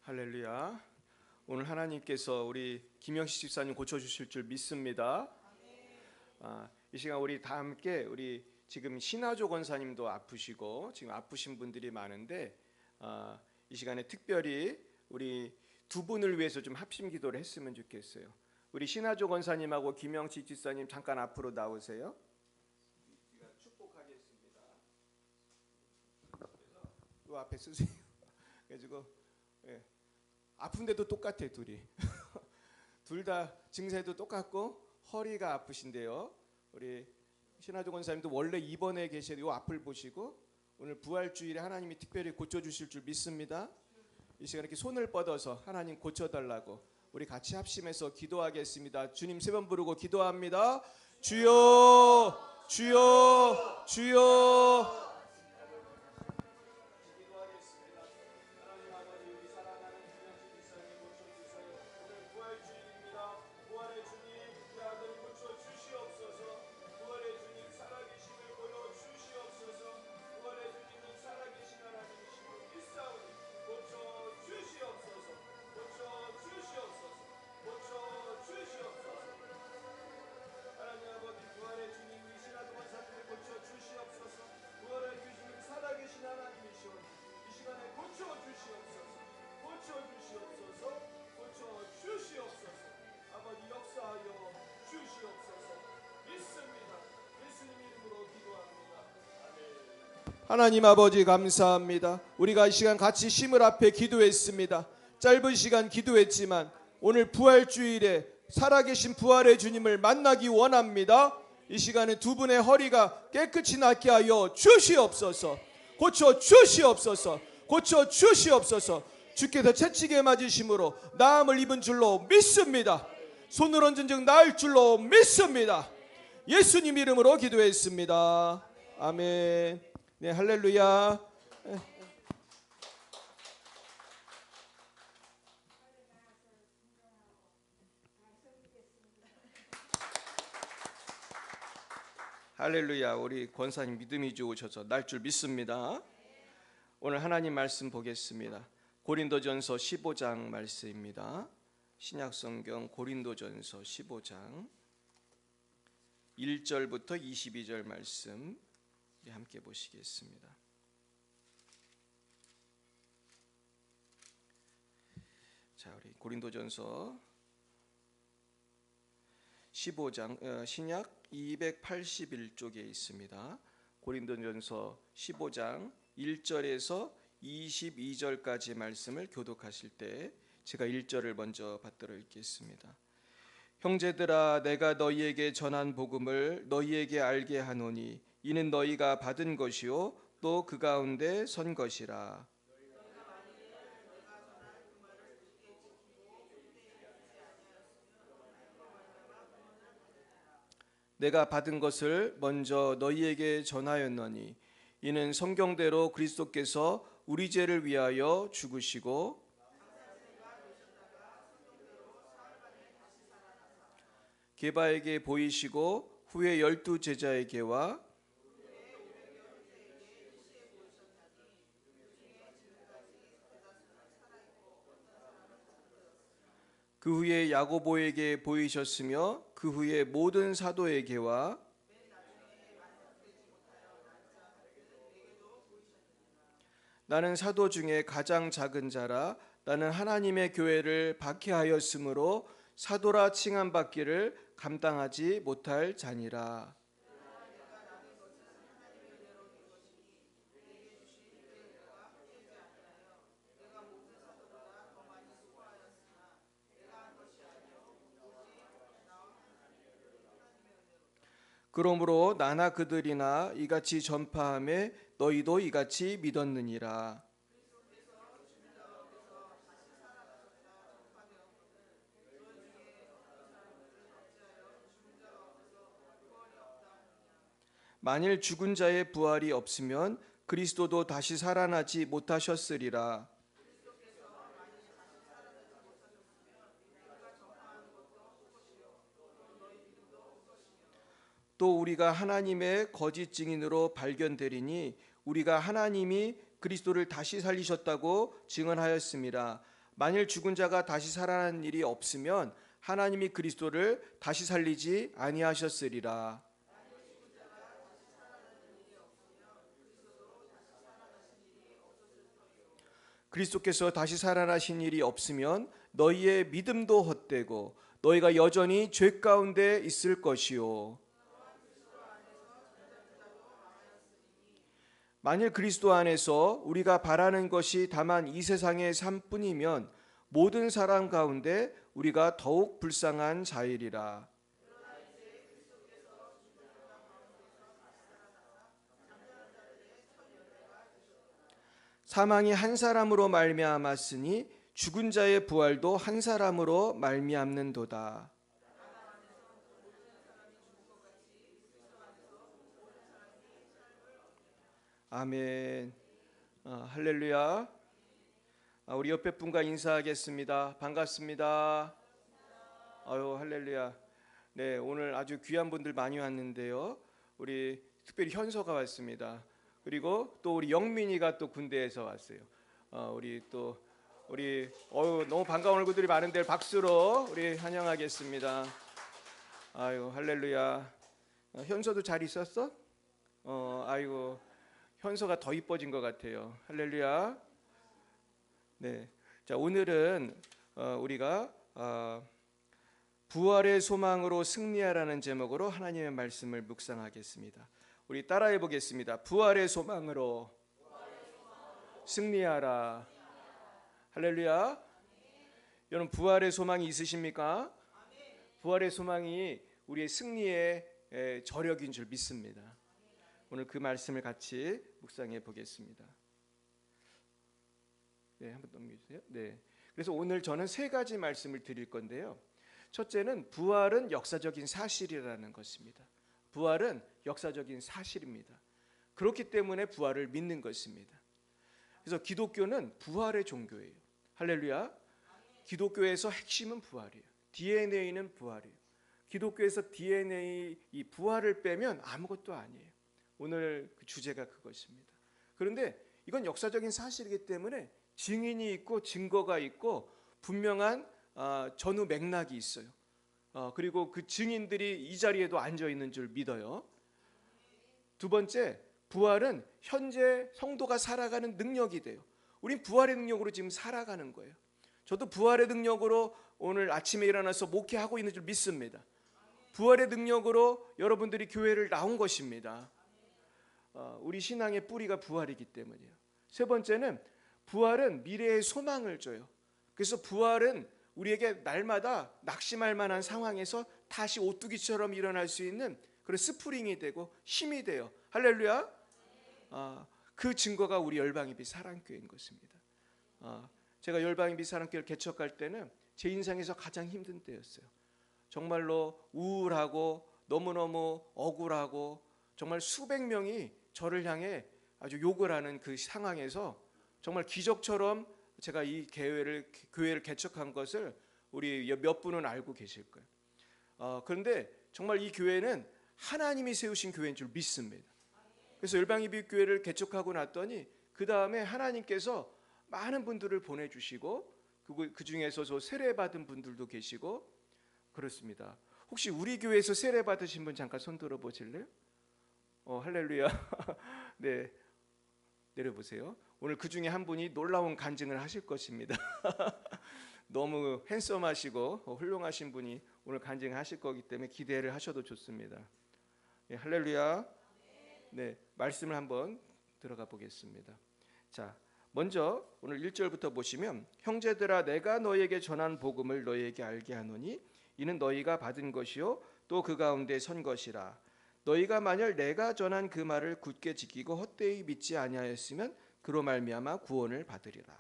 할렐루야. 오늘 하나님께서 우리 김영식 집사님 고쳐주실 줄 믿습니다. 이 시간 우리 다 함께 우리 지금 신하조 권사님도 아프시고 지금 아프신 분들이 많은데 이 시간에 특별히 우리 두 분을 위해서 좀 합심 기도를 했으면 좋겠어요. 우리 신하조 권사님하고 김영식 집사님 잠깐 앞으로 나오세요. 우리가 축복하겠습니다. 그래서 이 앞에 쓰세요. 그래가지고 아픈데도 똑같아 둘이. 둘 다 증세도 똑같고 허리가 아프신데요. 우리 신하조 권사님도 원래 입원해 계셔도 이 앞을 보시고 오늘 부활주일에 하나님이 특별히 고쳐주실 줄 믿습니다. 이 시간에 이렇게 손을 뻗어서 하나님 고쳐달라고 우리 같이 합심해서 기도하겠습니다. 주님 세 번 부르고 기도합니다. 주여 주여 주여. 하나님 아버지 감사합니다. 우리가 이 시간 같이 심을 앞에 기도했습니다. 짧은 시간 기도했지만 오늘 부활주일에 살아계신 부활의 주님을 만나기 원합니다. 이 시간에 두 분의 허리가 깨끗이 낫게 하여 주시옵소서. 고쳐 주시옵소서. 고쳐 주시옵소서. 주께서 채찍에 맞으심으로 나음을 입은 줄로 믿습니다. 손을 얹은 즉 나을 줄로 믿습니다. 예수님 이름으로 기도했습니다. 아멘. 네, 할렐루야. 할렐루야. 우리 권사님 믿음이 좋으셔서 날 줄 믿습니다. 오늘 하나님 말씀 보겠습니다. 고린도전서 15장 말씀입니다. 신약성경 고린도전서 15장 1절부터 22절 말씀 함께 보시겠습니다. 자, 우리 고린도전서 15장 신약 281쪽에 있습니다. 고린도전서 15장 1절에서 22절까지 말씀을 교독하실 때 제가 1절을 먼저 받들어 읽겠습니다. 형제들아, 내가 너희에게 전한 복음을 너희에게 알게 하노니 이는 너희가 받은 것이요 또 그 가운데 선 것이라. 내가 받은 것을 먼저 너희에게 전하였노니 이는 성경대로 그리스도께서 우리 죄를 위하여 죽으시고 게바에게 보이시고 후에 12 제자에게와 그 후에 야고보에게 보이셨으며 그 후에 모든 사도에게와 나는 사도 중에 가장 작은 자라. 나는 하나님의 교회를 박해하였으므로 사도라 칭함받기를 감당하지 못할 자니라. 그러므로 나나 그들이나 이같이 전파하매 너희도 이같이 믿었느니라. 만일 죽은 자의 부활이 없으면 그리스도도 다시 살아나지 못하셨으리라. 또 우리가 하나님의 거짓 증인으로 발견되리니 우리가 하나님이 그리스도를 다시 살리셨다고 증언하였습니다. 만일 죽은 자가 다시 살아나는 일이 없으면 하나님이 그리스도를 다시 살리지 아니하셨으리라. 그리스도께서 다시 살아나신 일이 없으면 너희의 믿음도 헛되고 너희가 여전히 죄 가운데 있을 것이요. 만일 그리스도 안에서 우리가 바라는 것이 다만 이 세상의 삶뿐이면 모든 사람 가운데 우리가 더욱 불쌍한 자이리라. 사망이 한 사람으로 말미암았으니 죽은 자의 부활도 한 사람으로 말미암는도다. 아멘. 할렐루야. 우리 옆에 분과 인사하겠습니다. 반갑습니다. 아유, 할렐루야. 네, 오늘 아주 귀한 분들 많이 왔는데요. 우리 특별히 현서가 왔습니다. 그리고 또 우리 영민이가 또 군대에서 왔어요. 우리 너무 반가운 얼굴들이 많은데 박수로 우리 환영하겠습니다. 아유, 할렐루야. 현서도 잘 있었어? 아이고. 현서가 더 이뻐진 것 같아요. 할렐루야. 네, 자 오늘은 우리가 부활의 소망으로 승리하라는 제목으로 하나님의 말씀을 묵상하겠습니다. 우리 따라해 보겠습니다. 부활의 소망으로 승리하라. 할렐루야. 여러분 부활의 소망이 있으십니까? 부활의 소망이 우리의 승리의 저력인 줄 믿습니다. 오늘 그 말씀을 같이 묵상해 보겠습니다. 네, 한번 넘겨주세요. 네, 그래서 오늘 저는 세 가지 말씀을 드릴 건데요. 첫째는 부활은 역사적인 사실이라는 것입니다. 부활은 역사적인 사실입니다. 그렇기 때문에 부활을 믿는 것입니다. 그래서 기독교는 부활의 종교예요. 할렐루야. 기독교에서 핵심은 부활이에요. DNA는 부활이에요. 기독교에서 DNA 이 부활을 빼면 아무것도 아니에요. 오늘 그 주제가 그것입니다. 그런데 이건 역사적인 사실이기 때문에 증인이 있고 증거가 있고 분명한 전후 맥락이 있어요. 그리고 그 증인들이 이 자리에도 앉아 있는 줄 믿어요. 두 번째, 부활은 현재 성도가 살아가는 능력이 돼요. 우린 부활의 능력으로 지금 살아가는 거예요. 저도 부활의 능력으로 오늘 아침에 일어나서 목회하고 있는 줄 믿습니다. 부활의 능력으로 여러분들이 교회를 나온 것입니다. 우리 신앙의 뿌리가 부활이기 때문이에요. 세 번째는 부활은 미래의 소망을 줘요. 그래서 부활은 우리에게 날마다 낙심할 만한 상황에서 다시 오뚜기처럼 일어날 수 있는 그런 스프링이 되고 힘이 돼요. 할렐루야. 그 증거가 우리 열방예비 사랑교회인 것입니다. 제가 열방예비 사랑교회를 개척할 때는 제 인생에서 가장 힘든 때였어요. 정말로 우울하고 너무너무 억울하고 정말 수백 명이 저를 향해 아주 욕을 하는 그 상황에서 정말 기적처럼 제가 이 교회를 개척한 것을 우리 몇 분은 알고 계실 거예요. 그런데 정말 이 교회는 하나님이 세우신 교회인 줄 믿습니다. 그래서 열방예비교회를 개척하고 났더니 그 다음에 하나님께서 많은 분들을 보내주시고 그 중에서 저 세례 받은 분들도 계시고 그렇습니다. 혹시 우리 교회에서 세례 받으신 분 잠깐 손 들어 보실래요? 할렐루야. 네, 내려보세요. 오늘 그 중에 한 분이 놀라운 간증을 하실 것입니다. 너무 핸섬하시고 훌륭하신 분이 오늘 간증하실 거기 때문에 기대를 하셔도 좋습니다. 네, 할렐루야. 네, 말씀을 한번 들어가 보겠습니다. 자, 먼저 오늘 1절부터 보시면 형제들아 내가 너희에게 전한 복음을 너희에게 알게 하노니 이는 너희가 받은 것이요 또 그 가운데 선 것이라. 너희가 만일 내가 전한 그 말을 굳게 지키고 헛되이 믿지 아니하였으면 그로 말미암아 구원을 받으리라.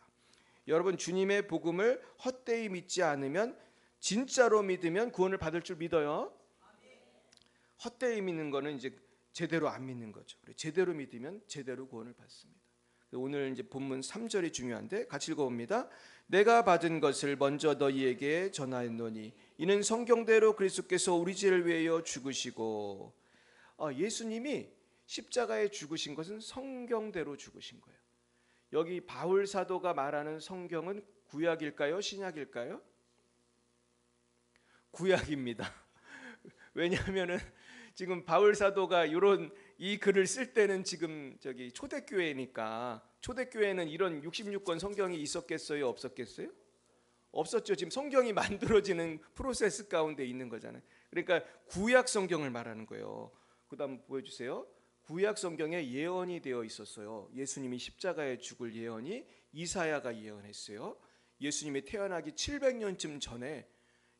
여러분 주님의 복음을 헛되이 믿지 않으면 진짜로 믿으면 구원을 받을 줄 믿어요. 헛되이 믿는 거는 이제 제대로 안 믿는 거죠. 제대로 믿으면 제대로 구원을 받습니다. 오늘 이제 본문 3절이 중요한데 같이 읽어봅니다. 내가 받은 것을 먼저 너희에게 전하였노니 이는 성경대로 그리스도께서 우리 죄를 위하여 죽으시고 예수님이 십자가에 죽으신 것은 성경대로 죽으신 거예요. 여기 바울 사도가 말하는 성경은 구약일까요? 신약일까요? 구약입니다. 왜냐하면은 지금 바울 사도가 이 글을 쓸 때는 지금 저기 초대교회니까, 초대교회는 이런 66권 성경이 있었겠어요? 없었겠어요? 없었죠. 지금 성경이 만들어지는 프로세스 가운데 있는 거잖아요. 그러니까 구약 성경을 말하는 거예요. 그다음 보여주세요. 구약 성경에 예언이 되어 있었어요. 예수님이 십자가에 죽을 예언이 이사야가 예언했어요. 예수님이 태어나기 700년쯤 전에,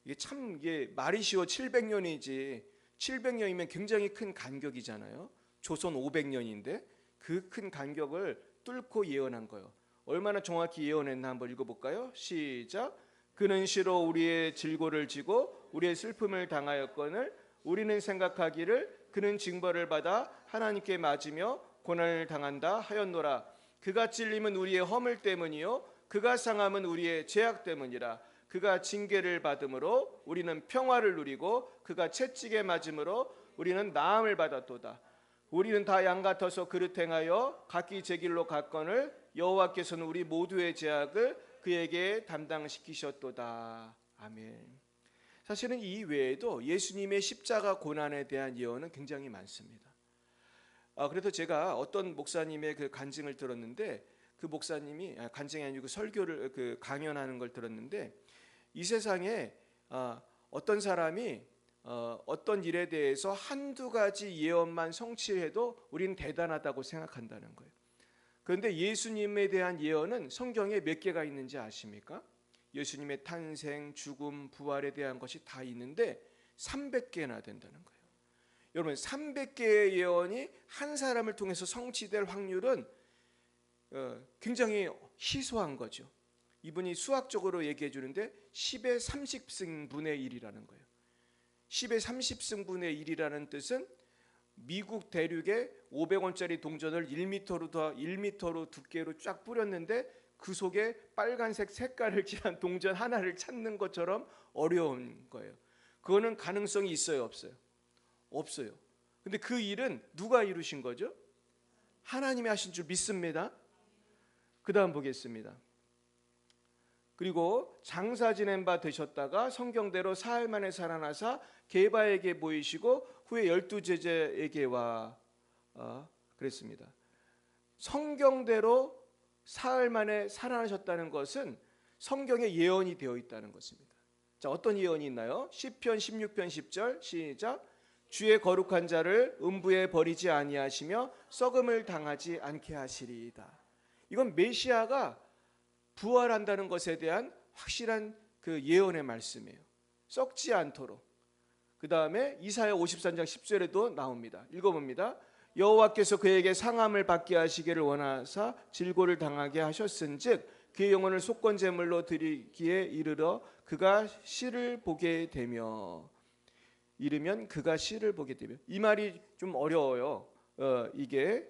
이게 말이 쉬워 700년이지 700년이면 굉장히 큰 간격이잖아요. 조선 500년인데 그 큰 간격을 뚫고 예언한 거예요. 얼마나 정확히 예언했나 한번 읽어볼까요? 시작. 그는 시로 우리의 질고를 지고 우리의 슬픔을 당하였거늘 우리는 생각하기를 그는 징벌을 받아 하나님께 맞으며 고난을 당한다 하였노라. 그가 찔림은 우리의 허물 때문이요 그가 상함은 우리의 죄악 때문이라. 그가 징계를 받음으로 우리는 평화를 누리고 그가 채찍에 맞음으로 우리는 나음을 받았도다. 우리는 다 양 같아서 그릇 행하여 각기 제 길로 갔거늘 여호와께서는 우리 모두의 죄악을 그에게 담당시키셨도다. 아멘. 사실은 이 외에도 예수님의 십자가 고난에 대한 예언은 굉장히 많습니다. 그래서 제가 어떤 목사님의 그 간증을 들었는데, 그 목사님이 간증이 아니고 설교를 그 강연하는 걸 들었는데, 이 세상에 어떤 사람이 어떤 일에 대해서 한두 가지 예언만 성취해도 우리는 대단하다고 생각한다는 거예요. 그런데 예수님에 대한 예언은 성경에 몇 개가 있는지 아십니까? 예수님의 탄생, 죽음, 부활에 대한 것이 다 있는데 300개나 된다는 거예요. 여러분, 300개의 예언이 한 사람을 통해서 성취될 확률은 굉장히 희소한 거죠. 이분이 수학적으로 얘기해 주는데 10의 30승분의 1이라는 거예요. 10의 30승분의 1이라는 뜻은 미국 대륙에 500원짜리 동전을 1m로 두께로 쫙 뿌렸는데 그 속에 빨간색 색깔을 칠한 동전 하나를 찾는 것처럼 어려운 거예요. 그거는 가능성이 있어요, 없어요? 없어요. 근데 그 일은 누가 이루신 거죠? 하나님이 하신 줄 믿습니다. 그 다음 보겠습니다. 그리고 장사 지낸 바 되셨다가 성경대로 사흘 만에 살아나사 게바에게 보이시고 후에 12제자에게 와 그랬습니다. 성경대로 사흘 만에 살아나셨다는 것은 성경에 예언이 되어 있다는 것입니다. 자, 어떤 예언이 있나요? 시편 16편 10절 시작. 주의 거룩한 자를 음부에 버리지 아니하시며 썩음을 당하지 않게 하시리이다. 이건 메시아가 부활한다는 것에 대한 확실한 그 예언의 말씀이에요. 썩지 않도록. 그 다음에 이사야 53장 10절에도 나옵니다. 읽어봅니다. 여호와께서 그에게 상함을 받게 하시기를 원하사 질고를 당하게 하셨은즉 그의 영혼을 속건제물로 드리기에 이르러 그가 씨를 보게 되며, 이르면 그가 씨를 보게 되며. 이 말이 좀 어려워요. 이게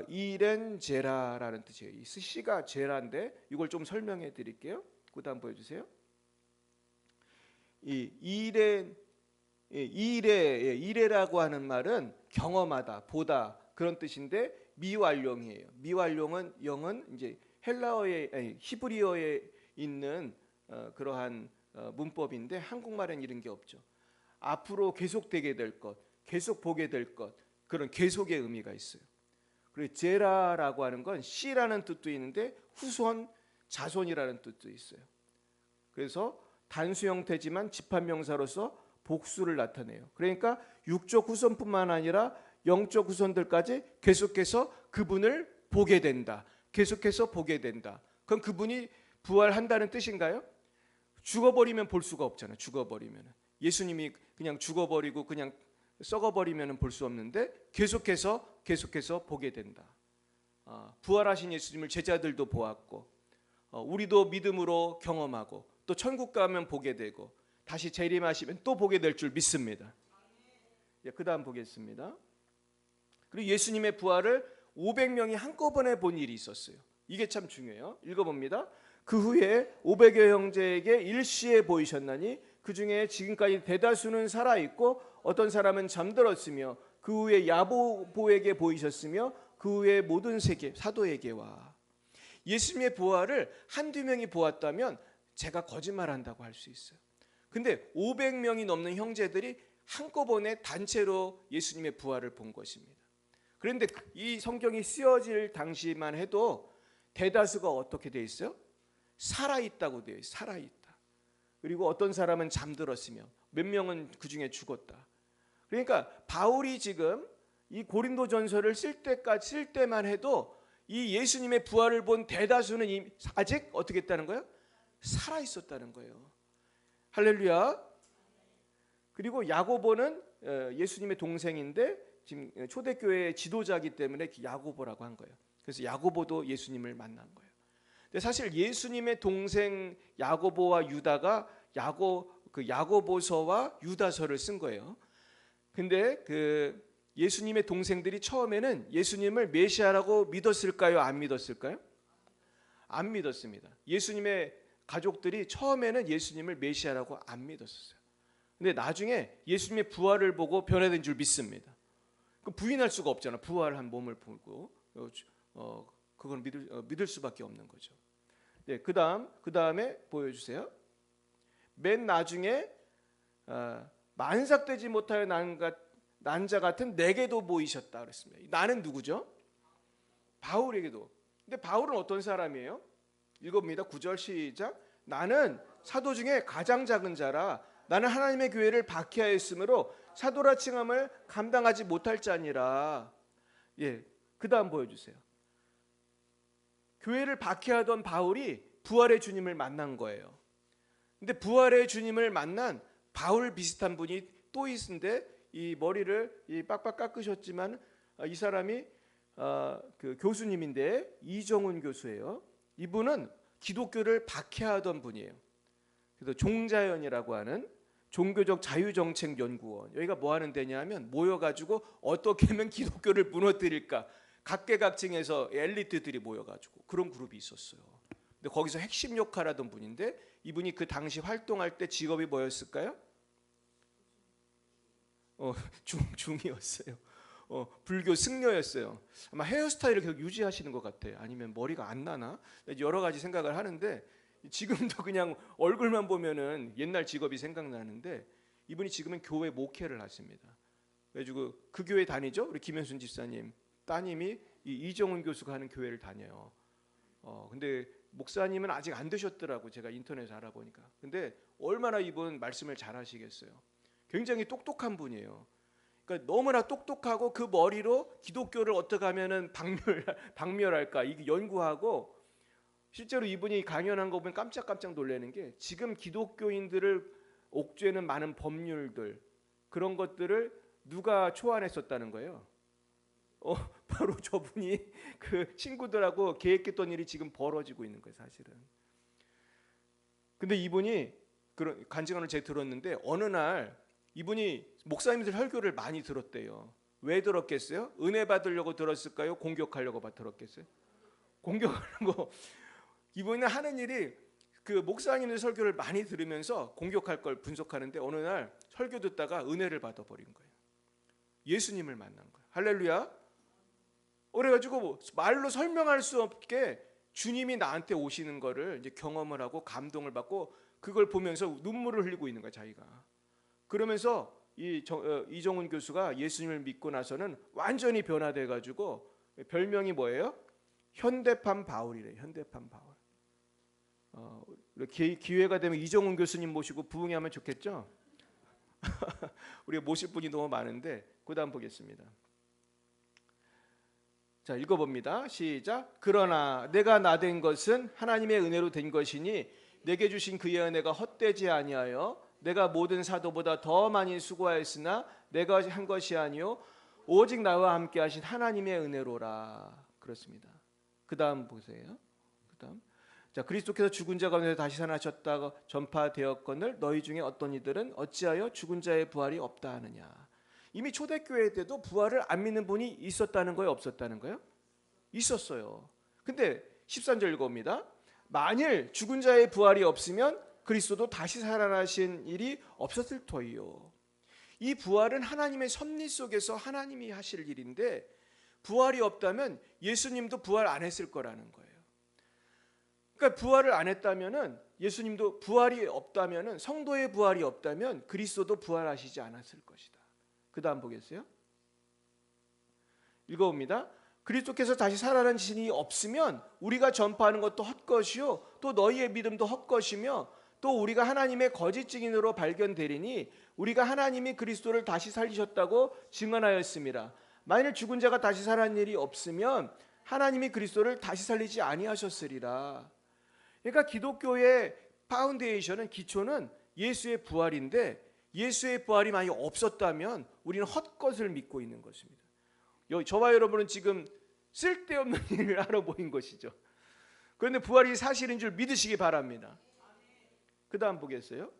이렌제라라는 뜻이에요. 이 씨가 제라인데 이걸 좀 설명해 드릴게요. 그 다음 보여주세요. 이레라고 하는 말은 경험하다, 보다 그런 뜻인데 미완료이에요. 미완료는 영은 이제 히브리어에 있는 그러한 문법인데 한국말엔 이런 게 없죠. 앞으로 계속되게 될 것, 계속 보게 될 것, 그런 계속의 의미가 있어요. 그리고 제라라고 하는 건 씨라는 뜻도 있는데 후손, 자손이라는 뜻도 있어요. 그래서 단수 형태지만 집합명사로서 복수를 나타내요. 그러니까 육적 후손뿐만 아니라 영적 후손들까지 계속해서 그분을 보게 된다. 계속해서 보게 된다. 그럼 그분이 부활한다는 뜻인가요? 죽어버리면 볼 수가 없잖아요. 죽어버리면 예수님이 그냥 죽어버리고 그냥 썩어버리면 볼 수 없는데 계속해서 보게 된다. 부활하신 예수님을 제자들도 보았고 우리도 믿음으로 경험하고 또 천국 가면 보게 되고 다시 재림하시면 또 보게 될 줄 믿습니다. 그 다음 보겠습니다. 그리고 예수님의 부활을 500명이 한꺼번에 본 일이 있었어요. 이게 참 중요해요. 읽어봅니다. 그 후에 500여 형제에게 일시에 보이셨나니 그 중에 지금까지 대다수는 살아있고 어떤 사람은 잠들었으며 그 후에 야고보에게 보이셨으며 그 후에 모든 세계 사도에게 와. 예수님의 부활을 한두 명이 보았다면 제가 거짓말한다고 할 수 있어요. 근데 500명이 넘는 형제들이 한꺼번에 단체로 예수님의 부활을 본 것입니다. 그런데 이 성경이 쓰여질 당시만 해도 대다수가 어떻게 돼 있어요? 살아있다고 되어 있어요. 살아있다. 그리고 어떤 사람은 잠들었으며 몇 명은 그 중에 죽었다. 그러니까 바울이 지금 이 고린도전서를 쓸 때만 해도 이 예수님의 부활을 본 대다수는 아직 어떻게 했다는 거예요? 살아 있었다는 거예요. 할렐루야. 그리고 야고보는 예수님의 동생인데 지금 초대교회의 지도자이기 때문에 야고보라고 한 거예요. 그래서 야고보도 예수님을 만난 거예요. 근데 사실 예수님의 동생 야고보와 유다가 야고보서와 유다서를 쓴 거예요. 근데 그 예수님의 동생들이 처음에는 예수님을 메시아라고 믿었을까요? 안 믿었을까요? 안 믿었습니다. 예수님의 가족들이 처음에는 예수님을 메시아라고 안 믿었어요. 근데 나중에 예수님의 부활을 보고 변화된 줄 믿습니다. 부인할 수가 없잖아. 부활한 몸을 보고 그건 믿을 수밖에 없는 거죠. 네, 그다음에 보여주세요. 맨 나중에 만삭되지 못하여 난 자 같은 내게도 보이셨다 그랬습니다. 나는 누구죠? 바울에게도. 근데 바울은 어떤 사람이에요? 읽어봅니다. 9절 시작. 나는 사도 중에 가장 작은 자라 나는 하나님의 교회를 박해하였으므로 사도라 칭함을 감당하지 못할 자니라. 예, 그다음 보여주세요. 교회를 박해하던 바울이 부활의 주님을 만난 거예요. 근데 부활의 주님을 만난 바울 비슷한 분이 또 있는데 이 머리를 빡빡 깎으셨지만 이 사람이 그 교수님인데 이정훈 교수예요. 이분은 기독교를 박해하던 분이에요. 그래서 종자연이라고 하는 종교적 자유정책연구원, 여기가 뭐 하는 데냐면 모여가지고 어떻게 하면 기독교를 무너뜨릴까, 각계각층에서 엘리트들이 모여가지고 그런 그룹이 있었어요. 근데 거기서 핵심 역할을 하던 분인데 이분이 그 당시 활동할 때 직업이 뭐였을까요? 중이었어요. 불교 승려였어요. 아마 헤어스타일을 계속 유지하시는 것 같아요. 아니면 머리가 안 나나? 여러 가지 생각을 하는데 지금도 그냥 얼굴만 보면은 옛날 직업이 생각나는데 이분이 지금은 교회 목회를 하십니다. 그래가지고 그 교회 다니죠? 우리 김현순 집사님 따님이 이정훈 교수가 하는 교회를 다녀요. 근데 목사님은 아직 안 되셨더라고. 제가 인터넷에 알아보니까. 근데 얼마나 이분 말씀을 잘하시겠어요. 굉장히 똑똑한 분이에요. 그러니까 너무나 똑똑하고 그 머리로 기독교를 어떻게 하면은 박멸할까 이게 연구하고, 실제로 이분이 강연한 거 보면 깜짝깜짝 놀라는 게 지금 기독교인들을 옥죄는 많은 법률들, 그런 것들을 누가 초안했었다는 거예요. 바로 저분이 그 친구들하고 계획했던 일이 지금 벌어지고 있는 거예요, 사실은. 근데 이분이 그런 간증을 제가 들었는데 어느 날 이분이 목사님들 설교를 많이 들었대요. 왜 들었겠어요? 은혜 받으려고 들었을까요? 공격하려고 들었겠어요? 공격하려고. 이분은 하는 일이 그 목사님들 설교를 많이 들으면서 공격할 걸 분석하는데 어느 날 설교 듣다가 은혜를 받아버린 거예요. 예수님을 만난 거예요. 할렐루야. 그래가지고 말로 설명할 수 없게 주님이 나한테 오시는 거를 이제 경험을 하고 감동을 받고 그걸 보면서 눈물을 흘리고 있는 거야, 자기가. 그러면서 이정훈 교수가 예수님을 믿고 나서는 완전히 변화돼가지고 별명이 뭐예요? 현대판 바울이래. 현대판 바울. 기회가 되면 이정훈 교수님 모시고 부흥하면 좋겠죠? 우리가 모실 분이 너무 많은데 그 다음 보겠습니다. 자, 읽어봅니다. 시작. 그러나 내가 나된 것은 하나님의 은혜로 된 것이니 내게 주신 그의 은혜가 헛되지 아니하여 내가 모든 사도보다 더 많이 수고하였으나 내가 한 것이 아니요 오직 나와 함께 하신 하나님의 은혜로라. 그렇습니다. 그 다음 보세요. 그 다음. 자, 그리스도께서 죽은 자 가운데 다시 살아나셨다고 전파되었거늘 너희 중에 어떤 이들은 어찌하여 죽은 자의 부활이 없다 하느냐. 이미 초대교회 때도 부활을 안 믿는 분이 있었다는 거예요, 없었다는 거예요? 있었어요. 근데 13절 읽어봅니다. 만일 죽은 자의 부활이 없으면 그리스도도 다시 살아나신 일이 없었을 터이요. 이 부활은 하나님의 섭리 속에서 하나님이 하실 일인데 부활이 없다면 예수님도 부활 안 했을 거라는 거예요. 그러니까 부활을 안 했다면은 예수님도 부활이 없다면은 성도의 부활이 없다면 그리스도도 부활하시지 않았을 것이다. 그다음 보겠어요? 읽어봅니다. 그리스도께서 다시 살아나신 신이 없으면 우리가 전파하는 것도 헛것이요 또 너희의 믿음도 헛것이며 또 우리가 하나님의 거짓 증인으로 발견되리니 우리가 하나님이 그리스도를 다시 살리셨다고 증언하였습니다. 만일 죽은 자가 다시 살아난 일이 없으면 하나님이 그리스도를 다시 살리지 아니하셨으리라. 그러니까 기독교의 파운데이션은 기초는 예수의 부활인데 예수의 부활이 만약 없었다면 우리는 헛것을 믿고 있는 것입니다. 저와 여러분은 지금 쓸데없는 일을 하러 모인 것이죠. 그런데 부활이 사실인 줄 믿으시기 바랍니다. 그 다음 보겠어요?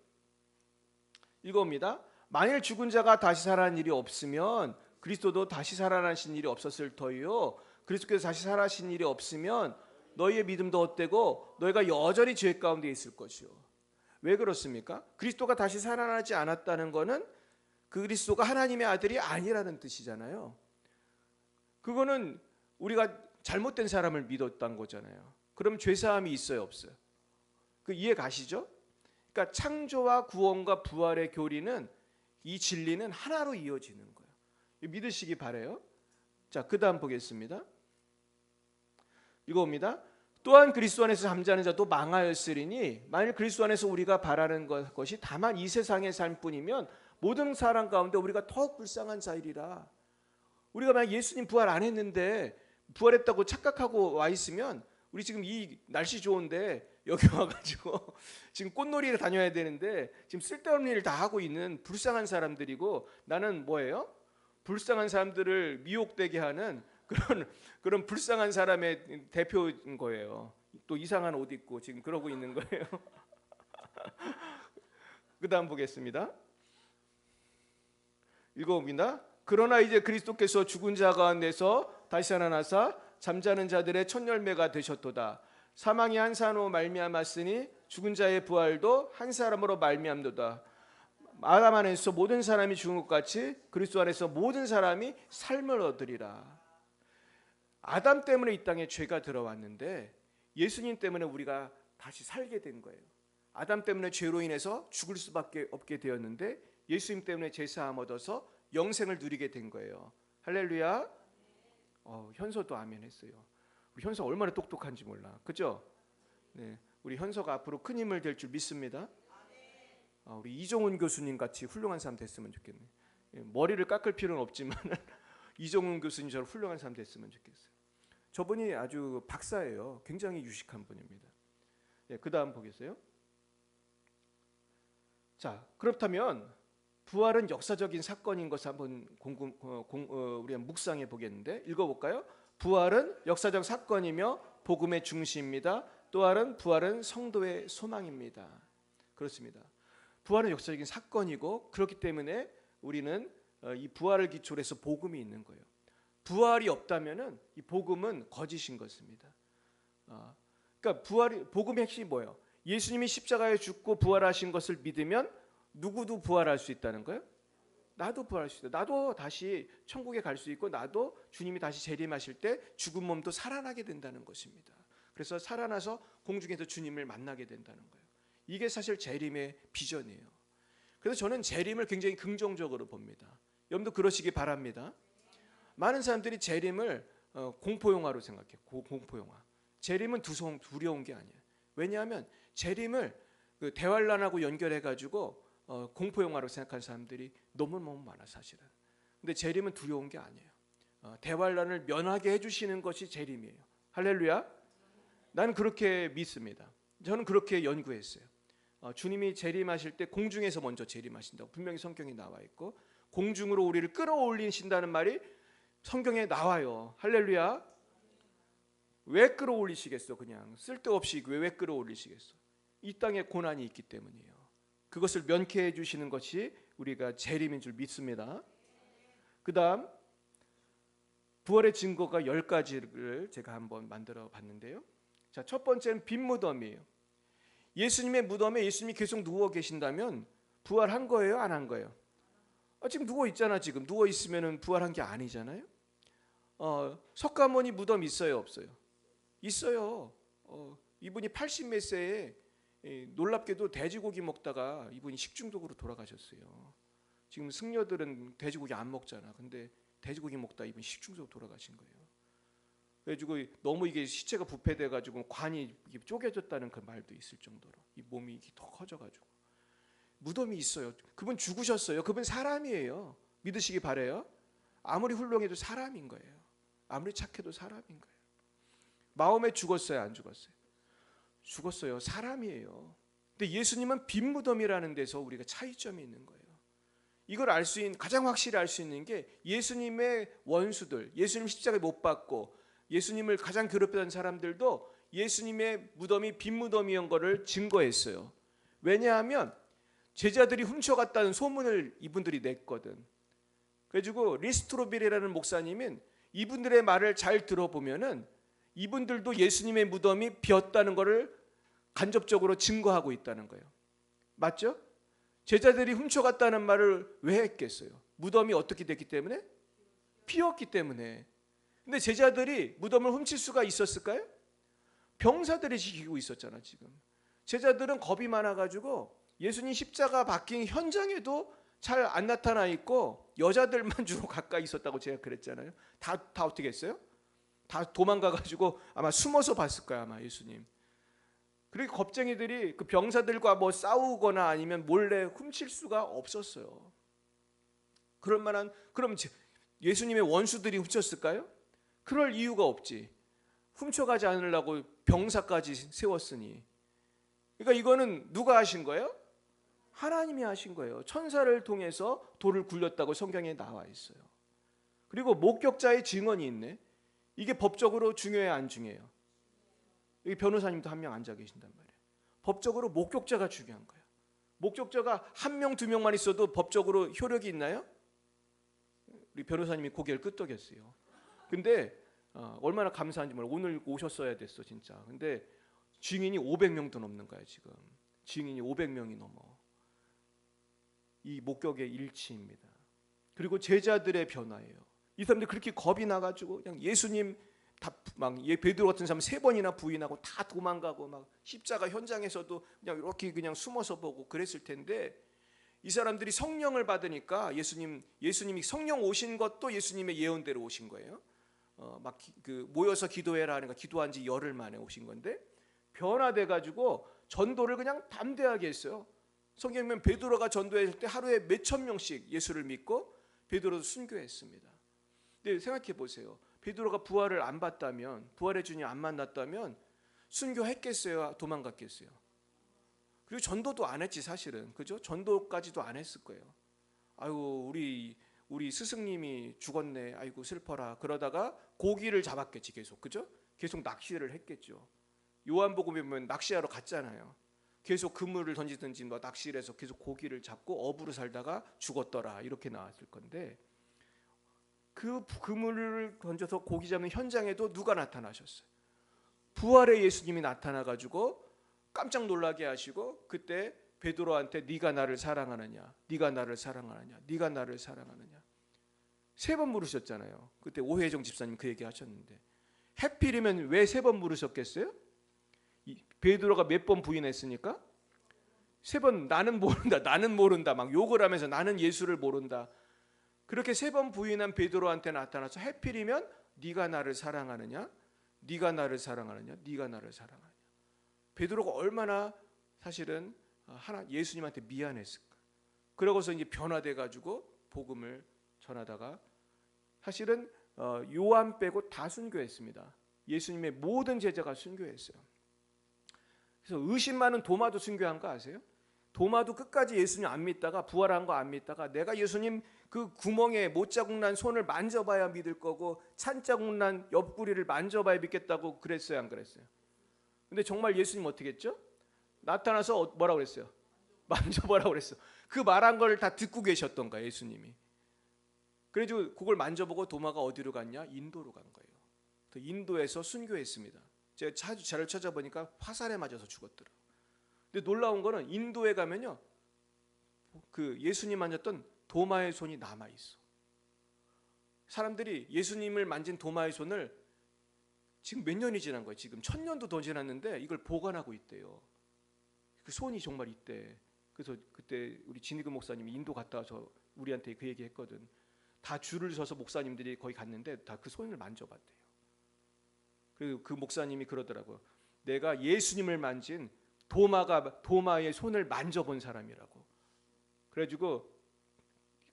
이겁니다. 만일 죽은 자가 다시 살아난 일이 없으면 그리스도도 다시 살아나신 일이 없었을 터이요 그리스도께서 다시 살아나신 일이 없으면 너희의 믿음도 헛되고 너희가 여전히 죄 가운데 있을 것이요. 왜 그렇습니까? 그리스도가 다시 살아나지 않았다는 것은 그리스도가 하나님의 아들이 아니라는 뜻이잖아요. 그거는 우리가 잘못된 사람을 믿었다는 거잖아요. 그럼 죄사함이 있어요, 없어요? 그 이해 가시죠? 그러니까 창조와 구원과 부활의 교리는 이 진리는 하나로 이어지는 거예요. 믿으시기 바라요. 자, 그다음 보겠습니다. 이거입니다. 또한 그리스도 안에서 잠자는 자도 망하였으리니 만일 그리스도 안에서 우리가 바라는 것이 다만 이 세상의 삶뿐이면 모든 사람 가운데 우리가 더욱 불쌍한 자이리라. 우리가 만약 예수님 부활 안 했는데 부활했다고 착각하고 와 있으면 우리 지금 이 날씨 좋은데 여기 와가지고 지금 꽃놀이를 다녀야 되는데 지금 쓸데없는 일을 다 하고 있는 불쌍한 사람들이고 나는 뭐예요? 불쌍한 사람들을 미혹되게 하는 그런 불쌍한 사람의 대표인 거예요. 또 이상한 옷 입고 지금 그러고 있는 거예요. 그다음 보겠습니다. 읽어봅니다. 그러나 이제 그리스도께서 죽은 자 가운데서 다시 살아나사 잠자는 자들의 첫 열매가 되셨도다. 사망이 한 사람으로 말미암았으니 죽은 자의 부활도 한 사람으로 말미암도다. 아담 안에서 모든 사람이 죽은 것 같이 그리스도 안에서 모든 사람이 삶을 얻으리라. 아담 때문에 이 땅에 죄가 들어왔는데 예수님 때문에 우리가 다시 살게 된 거예요. 아담 때문에 죄로 인해서 죽을 수밖에 없게 되었는데 예수님 때문에 제사함 얻어서 영생을 누리게 된 거예요. 할렐루야. 현서도 아멘 했어요. 우리 현서 얼마나 똑똑한지 몰라. 그죠? 네, 우리 현서가 앞으로 큰 힘을 될 줄 믿습니다. 우리 이종훈 교수님 같이 훌륭한 사람 됐으면 좋겠네. 머리를 깎을 필요는 없지만 이종훈 교수님처럼 훌륭한 사람 됐으면 좋겠어요. 저분이 아주 박사예요. 굉장히 유식한 분입니다. 그 다음 보겠어요. 자, 그렇다면 부활은 역사적인 사건인 것을 한번 우리가 묵상해 보겠는데 읽어볼까요? 부활은 역사적 사건이며 복음의 중심입니다. 또한 부활은 성도의 소망입니다. 그렇습니다. 부활은 역사적인 사건이고 그렇기 때문에 우리는 이 부활을 기초로 해서 복음이 있는 거예요. 부활이 없다면은 이 복음은 거짓인 것입니다. 그러니까 복음의 핵심이 뭐예요? 예수님이 십자가에 죽고 부활하신 것을 믿으면 누구도 부활할 수 있다는 거예요? 나도 부활할 수 있다. 나도 다시 천국에 갈 수 있고 나도 주님이 다시 재림하실 때 죽은 몸도 살아나게 된다는 것입니다. 그래서 살아나서 공중에서 주님을 만나게 된다는 거예요. 이게 사실 재림의 비전이에요. 그래서 저는 재림을 굉장히 긍정적으로 봅니다. 여러분도 그러시기 바랍니다. 많은 사람들이 재림을 공포영화로 생각해요. 공포영화. 재림은 두려운 게 아니에요. 왜냐하면 재림을 대환란하고 연결해가지고 공포영화로 생각하는 사람들이 너무너무 많아 사실은. 근데 재림은 두려운 게 아니에요. 대환란을 면하게 해주시는 것이 재림이에요. 할렐루야. 나는 그렇게 믿습니다. 저는 그렇게 연구했어요. 주님이 재림하실 때 공중에서 먼저 재림하신다고 분명히 성경에 나와 있고 공중으로 우리를 끌어올리신다는 말이 성경에 나와요. 할렐루야. 왜 끌어올리시겠어? 그냥 쓸데없이 왜 끌어올리시겠어? 이 땅에 고난이 있기 때문이에요. 그것을 면케해 주시는 것이 우리가 재림인 줄 믿습니다. 그 다음 부활의 증거가 10가지를 제가 한번 만들어 봤는데요. 자, 첫 번째는 빈 무덤이에요. 예수님의 무덤에 예수님이 계속 누워 계신다면 부활한 거예요? 안 한 거예요? 지금 누워 있잖아. 지금 누워 있으면 부활한 게 아니잖아요. 석가모니 무덤 있어요? 없어요? 있어요. 이분이 80몇 세에 놀랍게도 돼지고기 먹다가 이분이 식중독으로 돌아가셨어요. 지금 승려들은 돼지고기 안 먹잖아. 근데 돼지고기 먹다 이분이 식중독으로 돌아가신 거예요. 그래가지고 너무 이게 시체가 부패돼가지고 관이 쪼개졌다는 그 말도 있을 정도로 이 몸이 더 커져가지고 무덤이 있어요. 그분 죽으셨어요. 그분 사람이에요. 믿으시기 바래요. 아무리 훌륭해도 사람인 거예요. 아무리 착해도 사람인 거예요. 마음에 죽었어요, 안 죽었어요? 죽었어요. 사람이에요. 근데 예수님은 빈 무덤이라는 데서 우리가 차이점이 있는 거예요. 이걸 알 수 있는, 가장 확실히 알 수 있는 게 예수님의 원수들, 예수님 십자가에 못 박고 예수님을 가장 괴롭혔던 사람들도 예수님의 무덤이 빈 무덤이었던 것을 증거했어요. 왜냐하면 제자들이 훔쳐갔다는 소문을 이분들이 냈거든. 그래가지고 리스트로빌이라는 목사님은 이분들의 말을 잘 들어보면은 이분들도 예수님의 무덤이 비었다는 것을 간접적으로 증거하고 있다는 거예요. 맞죠? 제자들이 훔쳐갔다는 말을 왜 했겠어요? 무덤이 어떻게 됐기 때문에? 비었기 때문에. 근데 제자들이 무덤을 훔칠 수가 있었을까요? 병사들이 지키고 있었잖아 지금. 제자들은 겁이 많아가지고 예수님 십자가 박힌 현장에도 잘 안 나타나 있고 여자들만 주로 가까이 있었다고 제가 그랬잖아요. 다 어떻게 했어요? 다 도망가가지고 아마 숨어서 봤을 거야 아마 예수님. 그리고 겁쟁이들이 그 병사들과 뭐 싸우거나 아니면 몰래 훔칠 수가 없었어요. 그럴 만한, 그럼 예수님의 원수들이 훔쳤을까요? 그럴 이유가 없지. 훔쳐가지 않으려고 병사까지 세웠으니. 그러니까 이거는 누가 하신 거예요? 하나님이 하신 거예요. 천사를 통해서 돌을 굴렸다고 성경에 나와 있어요. 그리고 목격자의 증언이 있네. 이게 법적으로 중요해요, 안 중요해요? 여기 변호사님도 한 명 앉아 계신단 말이에요. 법적으로 목격자가 중요한 거예요. 목격자가 한 명, 두 명만 있어도 법적으로 효력이 있나요? 우리 변호사님이 고개를 끄덕였어요. 근데 얼마나 감사한지 몰라. 오늘 오셨어야 됐어 진짜. 근데 증인이 500명도 넘는 거야 지금. 증인이 500명이 넘어. 이 목격의 일치입니다. 그리고 제자들의 변화예요. 이 사람들이 그렇게 겁이 나가지고 그냥 예수님 막 베드로 같은 사람 3번이나 부인하고 다 도망가고 막 십자가 현장에서도 그냥 이렇게 그냥 숨어서 보고 그랬을 텐데 이 사람들이 성령을 받으니까 예수님이 성령 오신 것도 예수님의 예언대로 오신 거예요. 막 모여서 기도해라 하니까 기도한 지 열흘 만에 오신 건데 변화돼 가지고 전도를 그냥 담대하게 했어요. 성경에 보면 베드로가 전도했을 때 하루에 몇천 명씩 예수를 믿고 베드로도 순교했습니다. 근데 생각해 보세요. 베드로가 부활을 안 받다면, 부활의 주님 안 만났다면 순교했겠어요? 도망갔겠어요? 그리고 전도도 안 했지 사실은. 그죠? 전도까지도 안 했을 거예요. 아이고 우리 스승님이 죽었네. 아이고 슬퍼라. 그러다가 고기를 잡았겠지 계속. 그죠? 계속 낚시를 했겠죠. 요한복음에 보면 낚시하러 갔잖아요. 계속 그물을 던지든지 뭐 낚시를 해서 계속 고기를 잡고 어부로 살다가 죽었더라. 이렇게 나왔을 건데 그 그물을 던져서 고기 잡는 현장에도 누가 나타나셨어요? 부활의 예수님이 나타나가지고 깜짝 놀라게 하시고 그때 베드로한테 네가 나를 사랑하느냐, 네가 나를 사랑하느냐, 네가 나를 사랑하느냐 3번 물으셨잖아요. 그때 오혜정 집사님 그 얘기 하셨는데 해필이면 왜 3번 물으셨겠어요? 베드로가 몇 번 부인했으니까 3번 나는 모른다 막 욕을 하면서 나는 예수를 모른다. 그렇게 3번 부인한 베드로한테 나타나서 해필이면 네가 나를 사랑하느냐, 네가 나를 사랑하느냐, 네가 나를 사랑하느냐. 베드로가 얼마나 사실은 예수님한테 미안했을까. 그러고서 이제 변화돼 가지고 복음을 전하다가 사실은 요한 빼고 다 순교했습니다. 예수님의 모든 제자가 순교했어요. 그래서 의심 많은 도마도 순교한 거 아세요? 도마도 끝까지 예수님 안 믿다가 부활한 거 안 믿다가 내가 예수님 그 구멍에 못자국 난 손을 만져봐야 믿을 거고 찬자국 난 옆구리를 만져봐야 믿겠다고 그랬어요, 안 그랬어요? 근데 정말 예수님 어떻게 했죠? 나타나서 뭐라고 그랬어요? 만져보라고 그랬어. 그 말한 걸 다 듣고 계셨던 거예요, 예수님이. 그래가지고 그걸 만져보고 도마가 어디로 갔냐? 인도로 간 거예요. 인도에서 순교했습니다. 제가 자를 찾아보니까 화살에 맞아서 죽었더라고요. 근데 놀라운 거는 인도에 가면요, 그 예수님 만졌던 도마의 손이 남아 있어. 사람들이 예수님을 만진 도마의 손을 지금 몇 년이 지난 거예요. 지금 1000년도 더 지났는데 이걸 보관하고 있대요. 그 손이 정말 있대. 그래서 그때 우리 진희금 목사님이 인도 갔다 와서 우리한테 그 얘기 했거든. 다 줄을 서서 목사님들이 거기 갔는데 다 그 손을 만져봤대요. 그리고 그 목사님이 그러더라고요. 내가 예수님을 만진 도마의 손을 만져본 사람이라고. 그래가지고